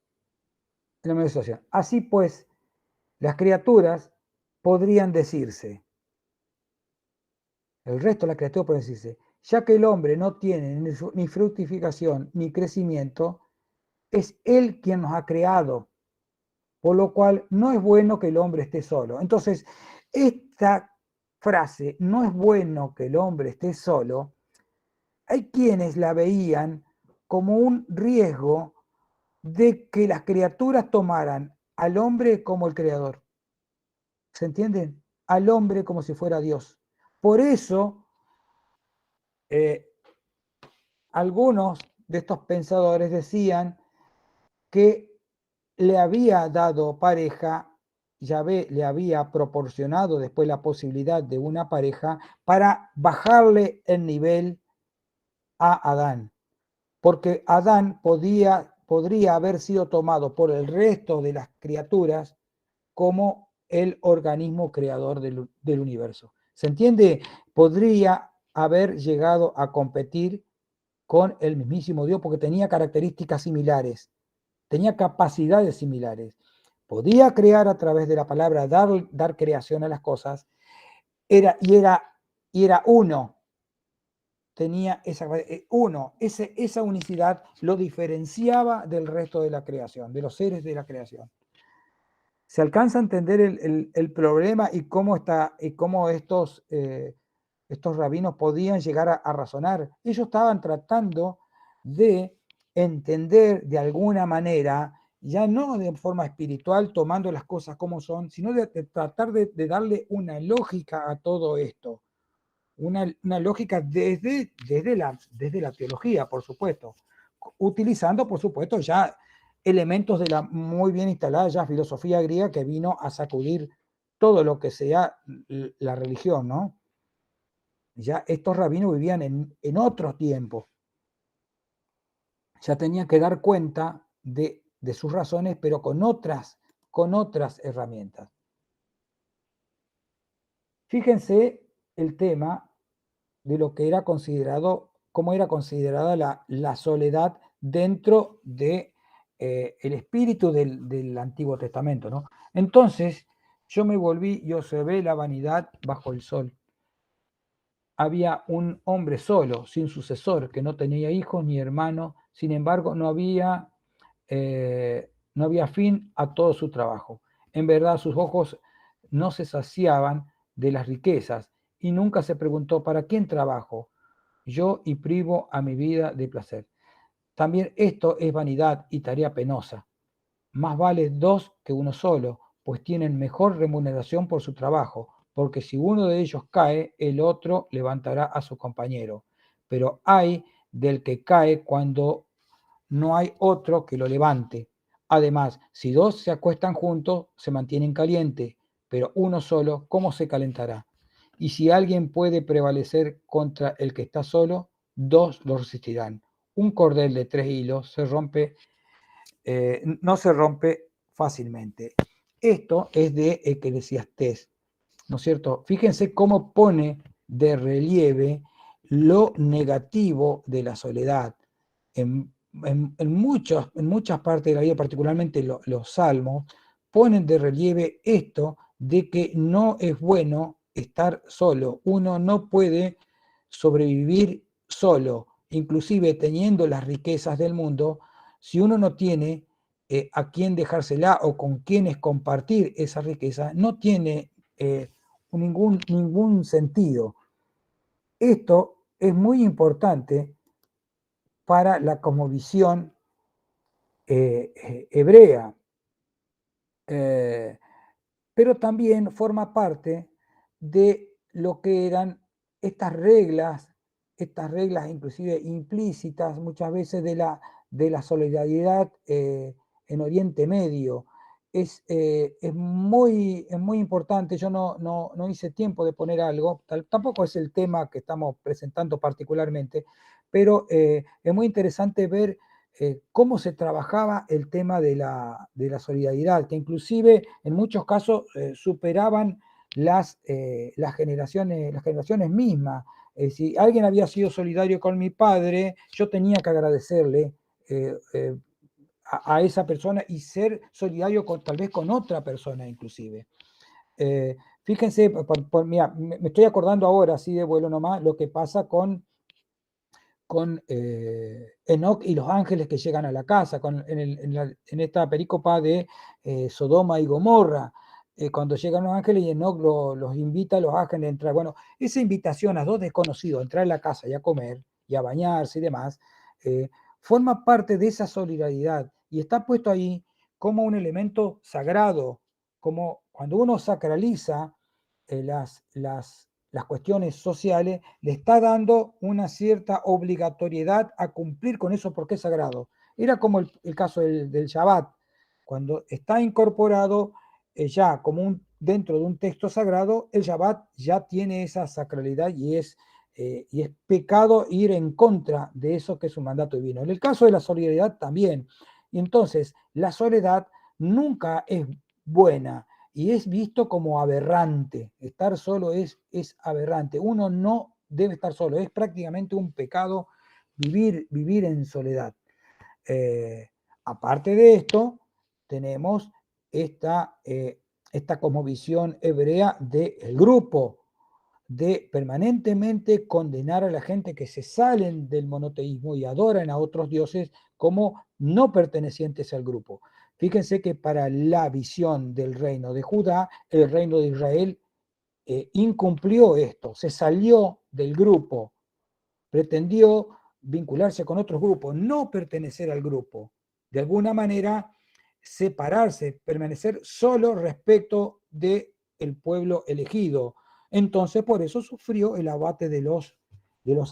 En la misma situación. Así pues, las criaturas podrían decirse, el resto de las criaturas podrían decirse, ya que el hombre no tiene ni fructificación ni crecimiento, es él quien nos ha creado, por lo cual no es bueno que el hombre esté solo. Entonces, esta frase, no es bueno que el hombre esté solo, hay quienes la veían como un riesgo de que las criaturas tomaran al hombre como el creador. ¿Se entiende? Al hombre como si fuera Dios. Por eso, algunos de estos pensadores decían que le había dado pareja, Yahvé le había proporcionado después la posibilidad de una pareja para bajarle el nivel a Adán, porque Adán podría haber sido tomado por el resto de las criaturas como el organismo creador del universo. ¿Se entiende? Podría haber llegado a competir con el mismísimo Dios porque tenía características similares, tenía capacidades similares. Podía crear a través de la palabra, dar creación a las cosas, y era uno, tenía esa unicidad lo diferenciaba del resto de la creación, de los seres de la creación. ¿Se alcanza a entender el problema y cómo estos rabinos podían llegar a razonar? Ellos estaban tratando de entender de alguna manera, ya no de forma espiritual, tomando las cosas como son, sino de tratar de darle una lógica a todo esto. Una lógica desde la teología, por supuesto, utilizando, por supuesto, ya elementos de la muy bien instalada ya filosofía griega que vino a sacudir todo lo que sea la religión, ¿no? Ya estos rabinos vivían en otros tiempos, ya tenían que dar cuenta de sus razones, pero con otras herramientas. Fíjense el tema de lo que era considerado, cómo era considerada la soledad dentro de el espíritu del Antiguo Testamento, ¿no? Entonces, yo me volví y observé la vanidad bajo el sol. Había un hombre solo, sin sucesor, que no tenía hijos ni hermanos, sin embargo, no había fin a todo su trabajo. En verdad, sus ojos no se saciaban de las riquezas y nunca se preguntó, ¿para quién trabajo yo y privo a mi vida de placer? También esto es vanidad y tarea penosa. Más vale dos que uno solo, pues tienen mejor remuneración por su trabajo, porque si uno de ellos cae, el otro levantará a su compañero. Pero hay del que cae cuando no hay otro que lo levante. Además, si dos se acuestan juntos, se mantienen calientes, pero uno solo, ¿cómo se calentará? Y si alguien puede prevalecer contra el que está solo, dos lo resistirán. Un cordel de 3 hilos no se rompe fácilmente. Esto es de Eclesiastés, ¿no es cierto? Fíjense cómo pone de relieve lo negativo de la soledad. En muchas partes de la vida, particularmente los salmos, ponen de relieve esto de que no es bueno estar solo. Uno no puede sobrevivir solo, inclusive teniendo las riquezas del mundo, si uno no tiene a quién dejársela o con quienes compartir esa riqueza, no tiene ningún sentido. Esto es muy importante para la cosmovisión hebrea, eh, pero también forma parte de lo que eran estas reglas inclusive implícitas muchas veces de la solidaridad en Oriente Medio. Es muy importante, yo no hice tiempo de poner algo, tampoco es el tema que estamos presentando particularmente, pero es muy interesante ver cómo se trabajaba el tema de la solidaridad, que inclusive en muchos casos superaban las generaciones mismas. Si alguien había sido solidario con mi padre, yo tenía que agradecerle a esa persona y ser solidario tal vez con otra persona inclusive. Fíjense, mira, me estoy acordando ahora, así de vuelo nomás, lo que pasa con Enoc y los ángeles que llegan a la casa, en esta perícopa de Sodoma y Gomorra, cuando llegan los ángeles y Enoc los invita a los ángeles a entrar. Bueno, esa invitación a dos desconocidos a entrar a la casa y a comer y a bañarse y demás, eh, forma parte de esa solidaridad y está puesto ahí como un elemento sagrado, como cuando uno sacraliza las cuestiones sociales, le está dando una cierta obligatoriedad a cumplir con eso porque es sagrado. Era como el caso del Shabbat, cuando está incorporado ya como dentro de un texto sagrado, el Shabbat ya tiene esa sacralidad y es pecado ir en contra de eso que es un mandato divino. En el caso de la solidaridad también. Y entonces, la soledad nunca es buena y es visto como aberrante. Estar solo es aberrante. Uno no debe estar solo. Es prácticamente un pecado vivir en soledad. Aparte de esto, tenemos esta como visión hebrea del grupo, de permanentemente condenar a la gente que se salen del monoteísmo y adoran a otros dioses como no pertenecientes al grupo. Fíjense que para la visión del reino de Judá, el reino de Israel incumplió esto, se salió del grupo, pretendió vincularse con otros grupos, no pertenecer al grupo, de alguna manera separarse, permanecer solo respecto del pueblo elegido. Entonces, por eso sufrió el abate de los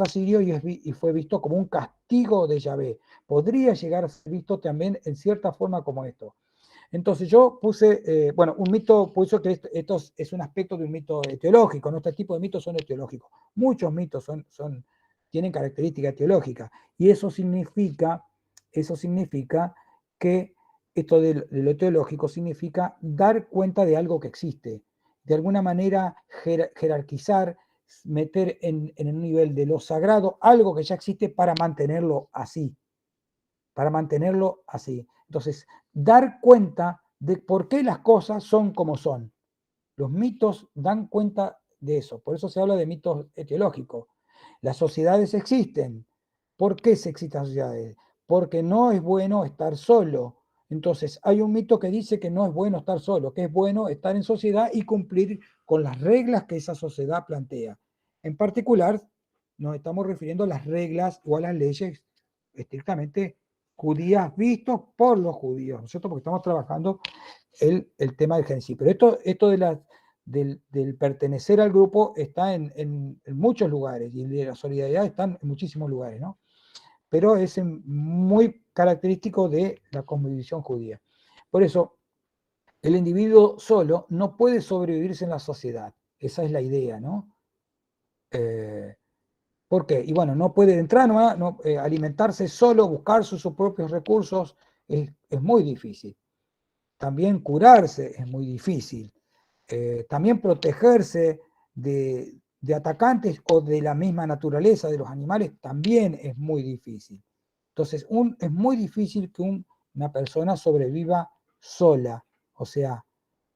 asirios y fue visto como un castigo de Yahvé. Podría llegar a ser visto también en cierta forma como esto. Entonces yo puse, un mito, puso que esto es un aspecto de un mito etiológico, ¿no? Este tipo de mitos son etiológicos. Muchos mitos tienen características etiológicas y eso significa que esto de lo etiológico significa dar cuenta de algo que existe. de alguna manera jerarquizar, meter en un nivel de lo sagrado algo que ya existe para mantenerlo así. Entonces, dar cuenta de por qué las cosas son como son. Los mitos dan cuenta de eso. Por eso se habla de mitos etiológicos. Las sociedades existen. ¿Por qué se existen las sociedades? Porque no es bueno estar solo. Entonces, hay un mito que dice que no es bueno estar solo, que es bueno estar en sociedad y cumplir con las reglas que esa sociedad plantea. En particular, nos estamos refiriendo a las reglas o a las leyes estrictamente judías vistos por los judíos, ¿no es cierto? Porque estamos trabajando el tema del Génesis. Pero esto del pertenecer al grupo está en muchos lugares y de la solidaridad están en muchísimos lugares, ¿no? Pero es muy característico de la cosmovisión judía. Por eso, el individuo solo no puede sobrevivirse en la sociedad. Esa es la idea, ¿no? ¿Por qué? Y bueno, no puede entrar, alimentarse solo, buscar sus propios recursos, es muy difícil. También curarse es muy difícil. También protegerse de atacantes o de la misma naturaleza de los animales también es muy difícil. Entonces, es muy difícil que una persona sobreviva sola, o sea,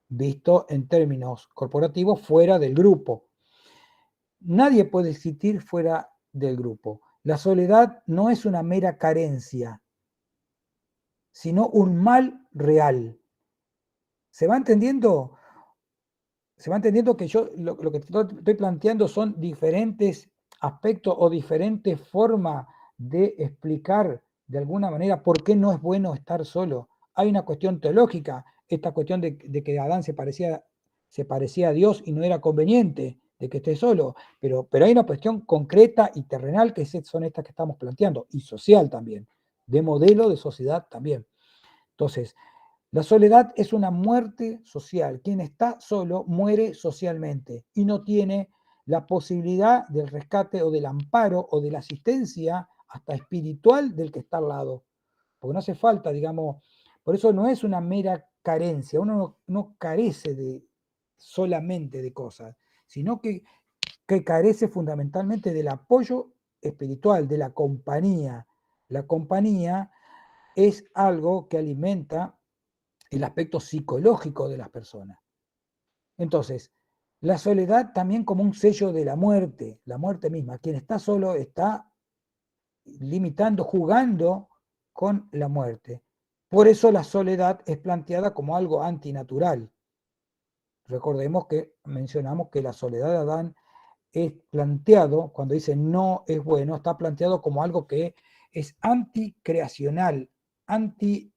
visto en términos corporativos, fuera del grupo. Nadie puede existir fuera del grupo. La soledad no es una mera carencia, sino un mal real. ¿Se va entendiendo? Se va entendiendo que yo lo que estoy planteando son diferentes aspectos o diferentes formas de explicar de alguna manera por qué no es bueno estar solo. Hay una cuestión teológica, esta cuestión de que Adán se parecía a Dios y no era conveniente de que esté solo, pero hay una cuestión concreta y terrenal que son estas que estamos planteando, y social también, de modelo de sociedad también. Entonces, la soledad es una muerte social. Quien está solo muere socialmente y no tiene la posibilidad del rescate o del amparo o de la asistencia hasta espiritual del que está al lado. Porque no hace falta, digamos, por eso no es una mera carencia. Uno no carece solamente de cosas, sino que carece fundamentalmente del apoyo espiritual, de la compañía. La compañía es algo que alimenta el aspecto psicológico de las personas. Entonces, la soledad también como un sello de la muerte misma. Quien está solo está limitando, jugando con la muerte. Por eso la soledad es planteada como algo antinatural. Recordemos que mencionamos que la soledad de Adán es planteado, cuando dice no es bueno, está planteado como algo que es anticreacional, anti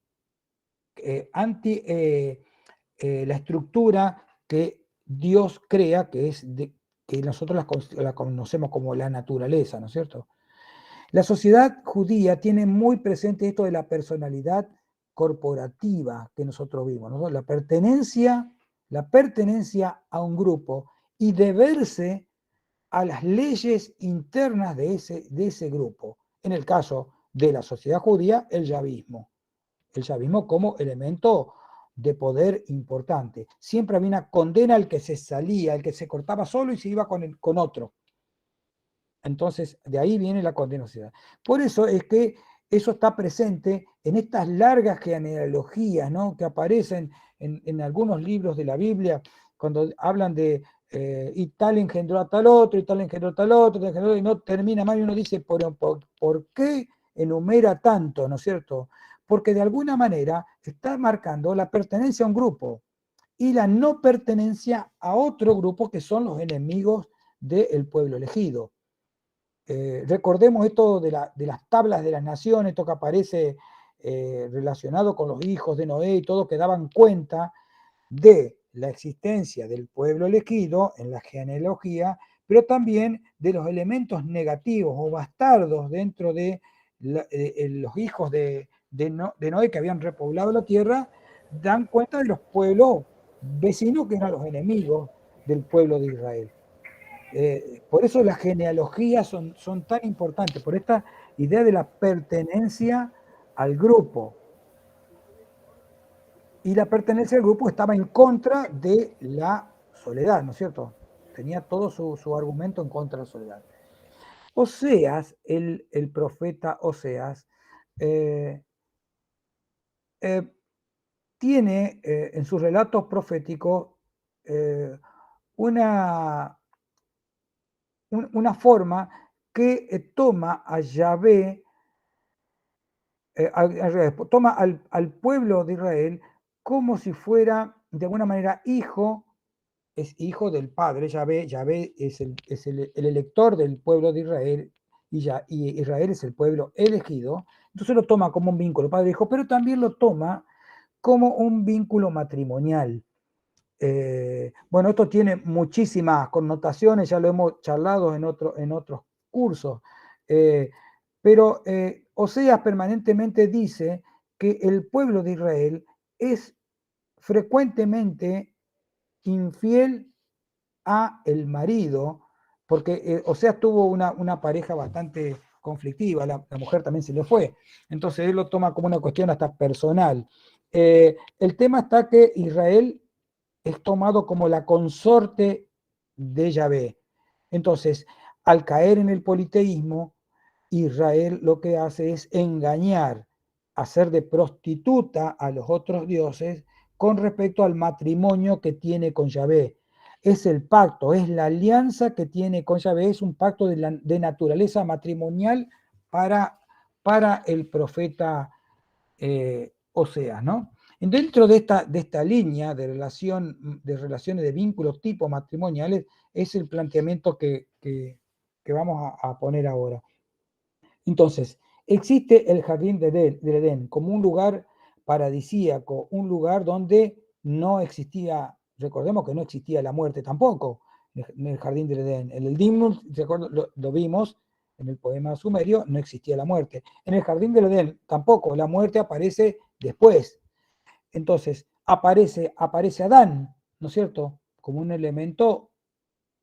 la estructura que Dios crea, que nosotros la conocemos como la naturaleza, ¿no es cierto? La sociedad judía tiene muy presente esto de la personalidad corporativa que nosotros vimos, ¿no? La pertenencia a un grupo y deberse a las leyes internas de ese grupo. En el caso de la sociedad judía, el yavismo como elemento de poder importante. Siempre había una condena al que se salía, al que se cortaba solo y se iba con otro. Entonces, de ahí viene la condena. Por eso es que eso está presente en estas largas genealogías, ¿no?, que aparecen en algunos libros de la Biblia, cuando hablan de y tal engendró a tal otro, y tal engendró a tal otro, y no termina más, y uno dice, ¿por qué enumera tanto, ¿no es cierto? Porque de alguna manera está marcando la pertenencia a un grupo y la no pertenencia a otro grupo que son los enemigos del pueblo elegido. Recordemos esto de las tablas de las naciones, esto que aparece relacionado con los hijos de Noé y todo, que daban cuenta de la existencia del pueblo elegido en la genealogía, pero también de los elementos negativos o bastardos dentro de los hijos de Noé que habían repoblado la tierra, dan cuenta de los pueblos vecinos que eran los enemigos del pueblo de Israel. Por eso las genealogías son tan importantes, por esta idea de la pertenencia al grupo. Y la pertenencia al grupo estaba en contra de la soledad, ¿no es cierto? Tenía todo su argumento en contra de la soledad. Oseas, el profeta Oseas, eh, eh, tiene en sus relatos proféticos eh, una, una forma que toma a Yahvé, toma al pueblo de Israel como si fuera de alguna manera hijo, es hijo del Padre. Yahvé es el elector del pueblo de Israel y Israel es el pueblo elegido. Entonces lo toma como un vínculo padre-hijo, pero también lo toma como un vínculo matrimonial. Bueno, esto tiene muchísimas connotaciones, ya lo hemos charlado en otros cursos, eh, pero Oseas permanentemente dice que el pueblo de Israel es frecuentemente infiel a el marido, porque Oseas tuvo una pareja bastante conflictiva, la mujer también se le fue, entonces él lo toma como una cuestión hasta personal. El tema está que Israel es tomado como la consorte de Yahvé. Entonces, al caer en el politeísmo, Israel lo que hace es engañar, hacer de prostituta a los otros dioses con respecto al matrimonio que tiene con Yahvé. Es el pacto, es la alianza que tiene con Yahvé, es un pacto de naturaleza matrimonial para el profeta Oseas, ¿no? Dentro de esta línea de relaciones de vínculos tipo matrimoniales es el planteamiento que vamos a poner ahora. Entonces, existe el jardín del Edén como un lugar paradisíaco, un lugar donde no existía, recordemos que no existía la muerte tampoco en el jardín del Edén. En el Dimnus, lo vimos en el poema sumerio, no existía la muerte. En el jardín del Edén tampoco, la muerte aparece después. Entonces, aparece Adán, ¿no es cierto? Como un elemento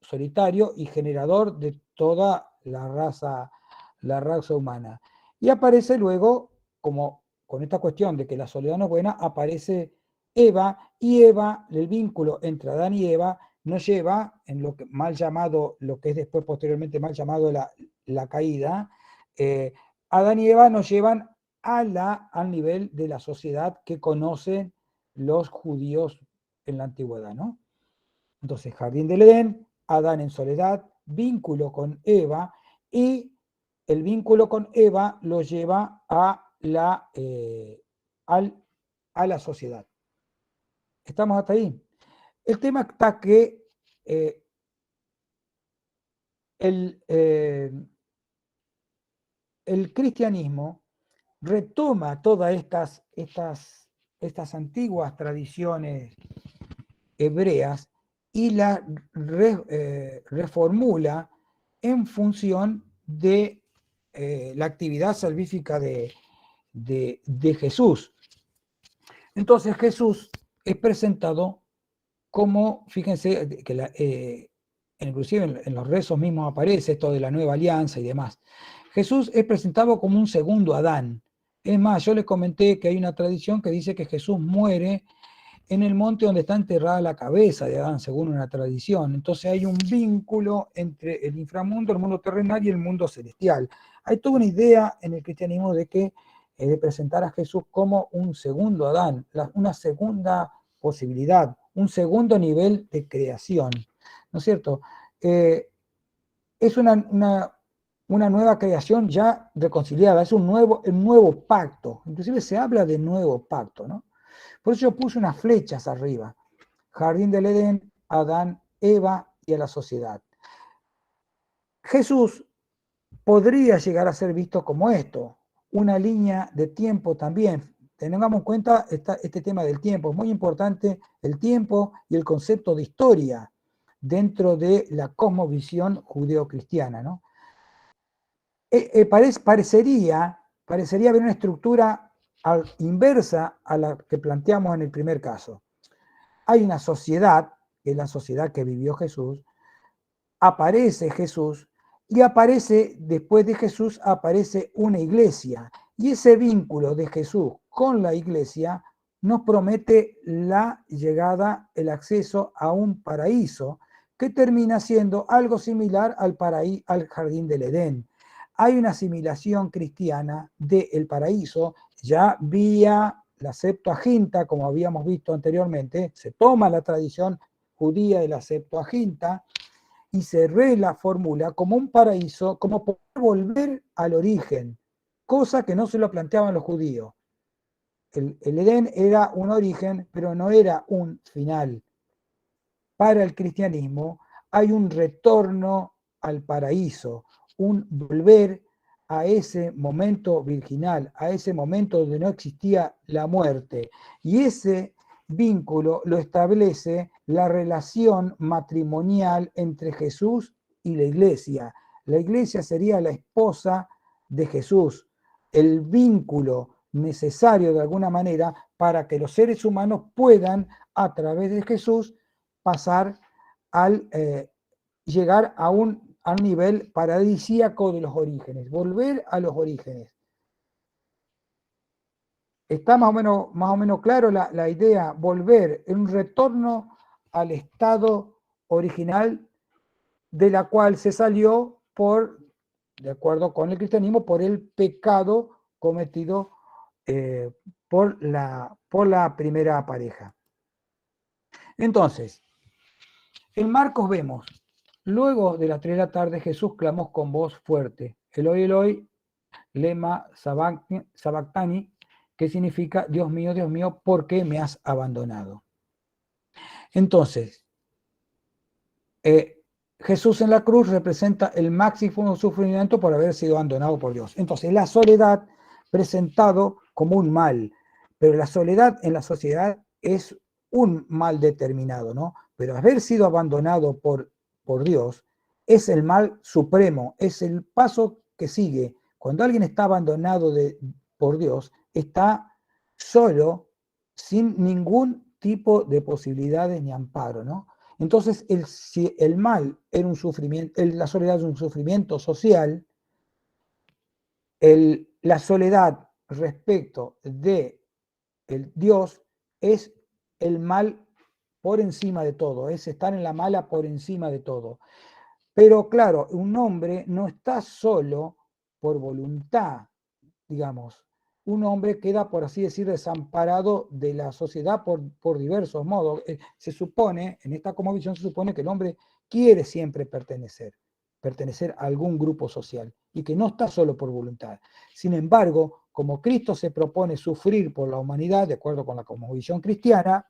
solitario y generador de toda la raza humana. Y aparece luego, como con esta cuestión de que la soledad no es buena, aparece Eva, y Eva, el vínculo entre Adán y Eva, nos lleva en lo que mal llamado, lo que es después posteriormente mal llamado la caída. Adán y Eva nos llevan al nivel de la sociedad que conocen los judíos en la antigüedad, ¿no? Entonces, jardín del Edén, Adán en soledad, vínculo con Eva, y el vínculo con Eva lo lleva a la sociedad. ¿Estamos hasta ahí? El tema está que el, el cristianismo retoma todas estas antiguas tradiciones hebreas y la reformula en función de la actividad salvífica de Jesús. Entonces Jesús es presentado como, fíjense, que inclusive en los rezos mismos aparece esto de la nueva alianza y demás. Jesús es presentado como un segundo Adán. Es más, yo les comenté que hay una tradición que dice que Jesús muere en el monte donde está enterrada la cabeza de Adán, según una tradición. Entonces hay un vínculo entre el inframundo, el mundo terrenal y el mundo celestial. Hay toda una idea en el cristianismo de presentar a Jesús como un segundo Adán, una segunda posibilidad, un segundo nivel de creación, ¿no es cierto? Es una nueva creación ya reconciliada, es un nuevo pacto, inclusive se habla de nuevo pacto, ¿no? Por eso yo puse unas flechas arriba. Jardín del Edén, Adán, Eva y a la sociedad. Jesús podría llegar a ser visto como esto, una línea de tiempo también. Tengamos en cuenta este tema del tiempo. Es muy importante el tiempo y el concepto de historia dentro de la cosmovisión judeocristiana, ¿no? Parecería haber una estructura inversa a la que planteamos en el primer caso. Hay una sociedad, que es la sociedad que vivió Jesús, aparece Jesús, y después de Jesús, aparece una iglesia. Y ese vínculo de Jesús con la iglesia nos promete la llegada, el acceso a un paraíso que termina siendo algo similar al jardín del Edén. Hay una asimilación cristiana del paraíso ya vía la Septuaginta, como habíamos visto anteriormente. Se toma la tradición judía de la Septuaginta y se reformula como un paraíso, como poder volver al origen, cosa que no se lo planteaban los judíos. El Edén era un origen, pero no era un final. Para el cristianismo hay un retorno al paraíso, un volver a ese momento virginal, a ese momento donde no existía la muerte. Y ese vínculo lo establece la relación matrimonial entre Jesús y la iglesia. La iglesia sería la esposa de Jesús, el vínculo necesario de alguna manera para que los seres humanos puedan, a través de Jesús, pasar al llegar a un nivel paradisíaco de los orígenes, volver a los orígenes. Está más o menos claro la idea, volver en un retorno al estado original de la cual se salió de acuerdo con el cristianismo, por el pecado cometido por la primera pareja. Entonces, en Marcos vemos, luego de las 3 de la tarde Jesús clamó con voz fuerte, Eloi, Eloi, lema sabactani, que significa, Dios mío, ¿por qué me has abandonado? Entonces, Jesús en la cruz representa el máximo sufrimiento por haber sido abandonado por Dios. Entonces, la soledad presentado como un mal, pero la soledad en la sociedad es un mal determinado, ¿no? Pero haber sido abandonado por Dios es el mal supremo, es el paso que sigue. Cuando alguien está abandonado por Dios, está solo, sin ningún tipo de posibilidades ni amparo, ¿no? Entonces, si el mal era un sufrimiento, la soledad es un sufrimiento social, la soledad respecto de el Dios es el mal por encima de todo, es estar en la mala por encima de todo. Pero claro, un hombre no está solo por voluntad, digamos. Un hombre queda, por así decir, desamparado de la sociedad por diversos modos. Se supone, en esta cosmovisión se supone que el hombre quiere siempre pertenecer a algún grupo social y que no está solo por voluntad. Sin embargo, como Cristo se propone sufrir por la humanidad, de acuerdo con la cosmovisión cristiana,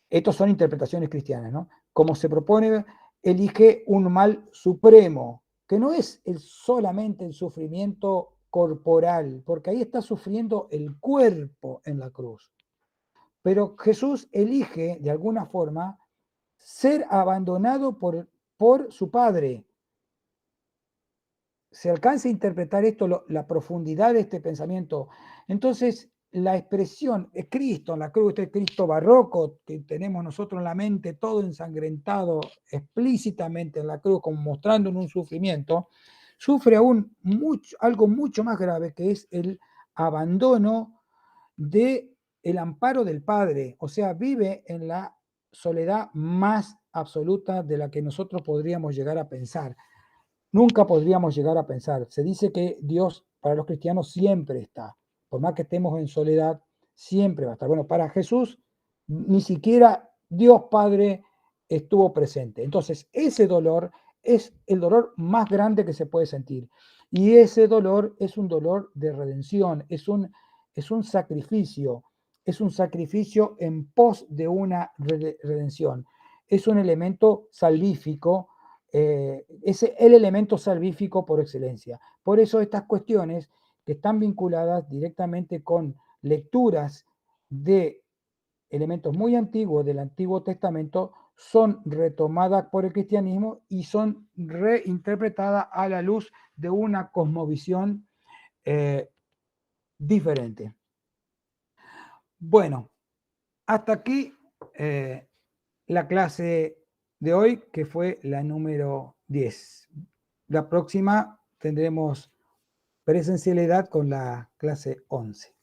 estas son interpretaciones cristianas, ¿no? Como se propone, elige un mal supremo, que no es solamente el sufrimiento corporal, porque ahí está sufriendo el cuerpo en la cruz. Pero Jesús elige, de alguna forma, ser abandonado por su Padre. Se alcanza a interpretar esto, la profundidad de este pensamiento. Entonces, la expresión es Cristo en la cruz, este Cristo barroco que tenemos nosotros en la mente, todo ensangrentado explícitamente en la cruz, como mostrando un sufrimiento, sufre aún algo mucho más grave, que es el abandono del amparo del Padre. O sea, vive en la soledad más absoluta de la que nosotros podríamos llegar a pensar. Nunca podríamos llegar a pensar. Se dice que Dios para los cristianos siempre está. Por más que estemos en soledad, siempre va a estar. Bueno, para Jesús ni siquiera Dios Padre estuvo presente. Entonces, ese dolor es el dolor más grande que se puede sentir. Y ese dolor es un dolor de redención, es un sacrificio, en pos de una redención. Es un elemento salvífico, es el elemento salvífico por excelencia. Por eso estas cuestiones que están vinculadas directamente con lecturas de elementos muy antiguos del Antiguo Testamento son retomadas por el cristianismo y son reinterpretadas a la luz de una cosmovisión diferente. Bueno, hasta aquí la clase de hoy, que fue la número 10. La próxima tendremos presencialidad con la clase 11.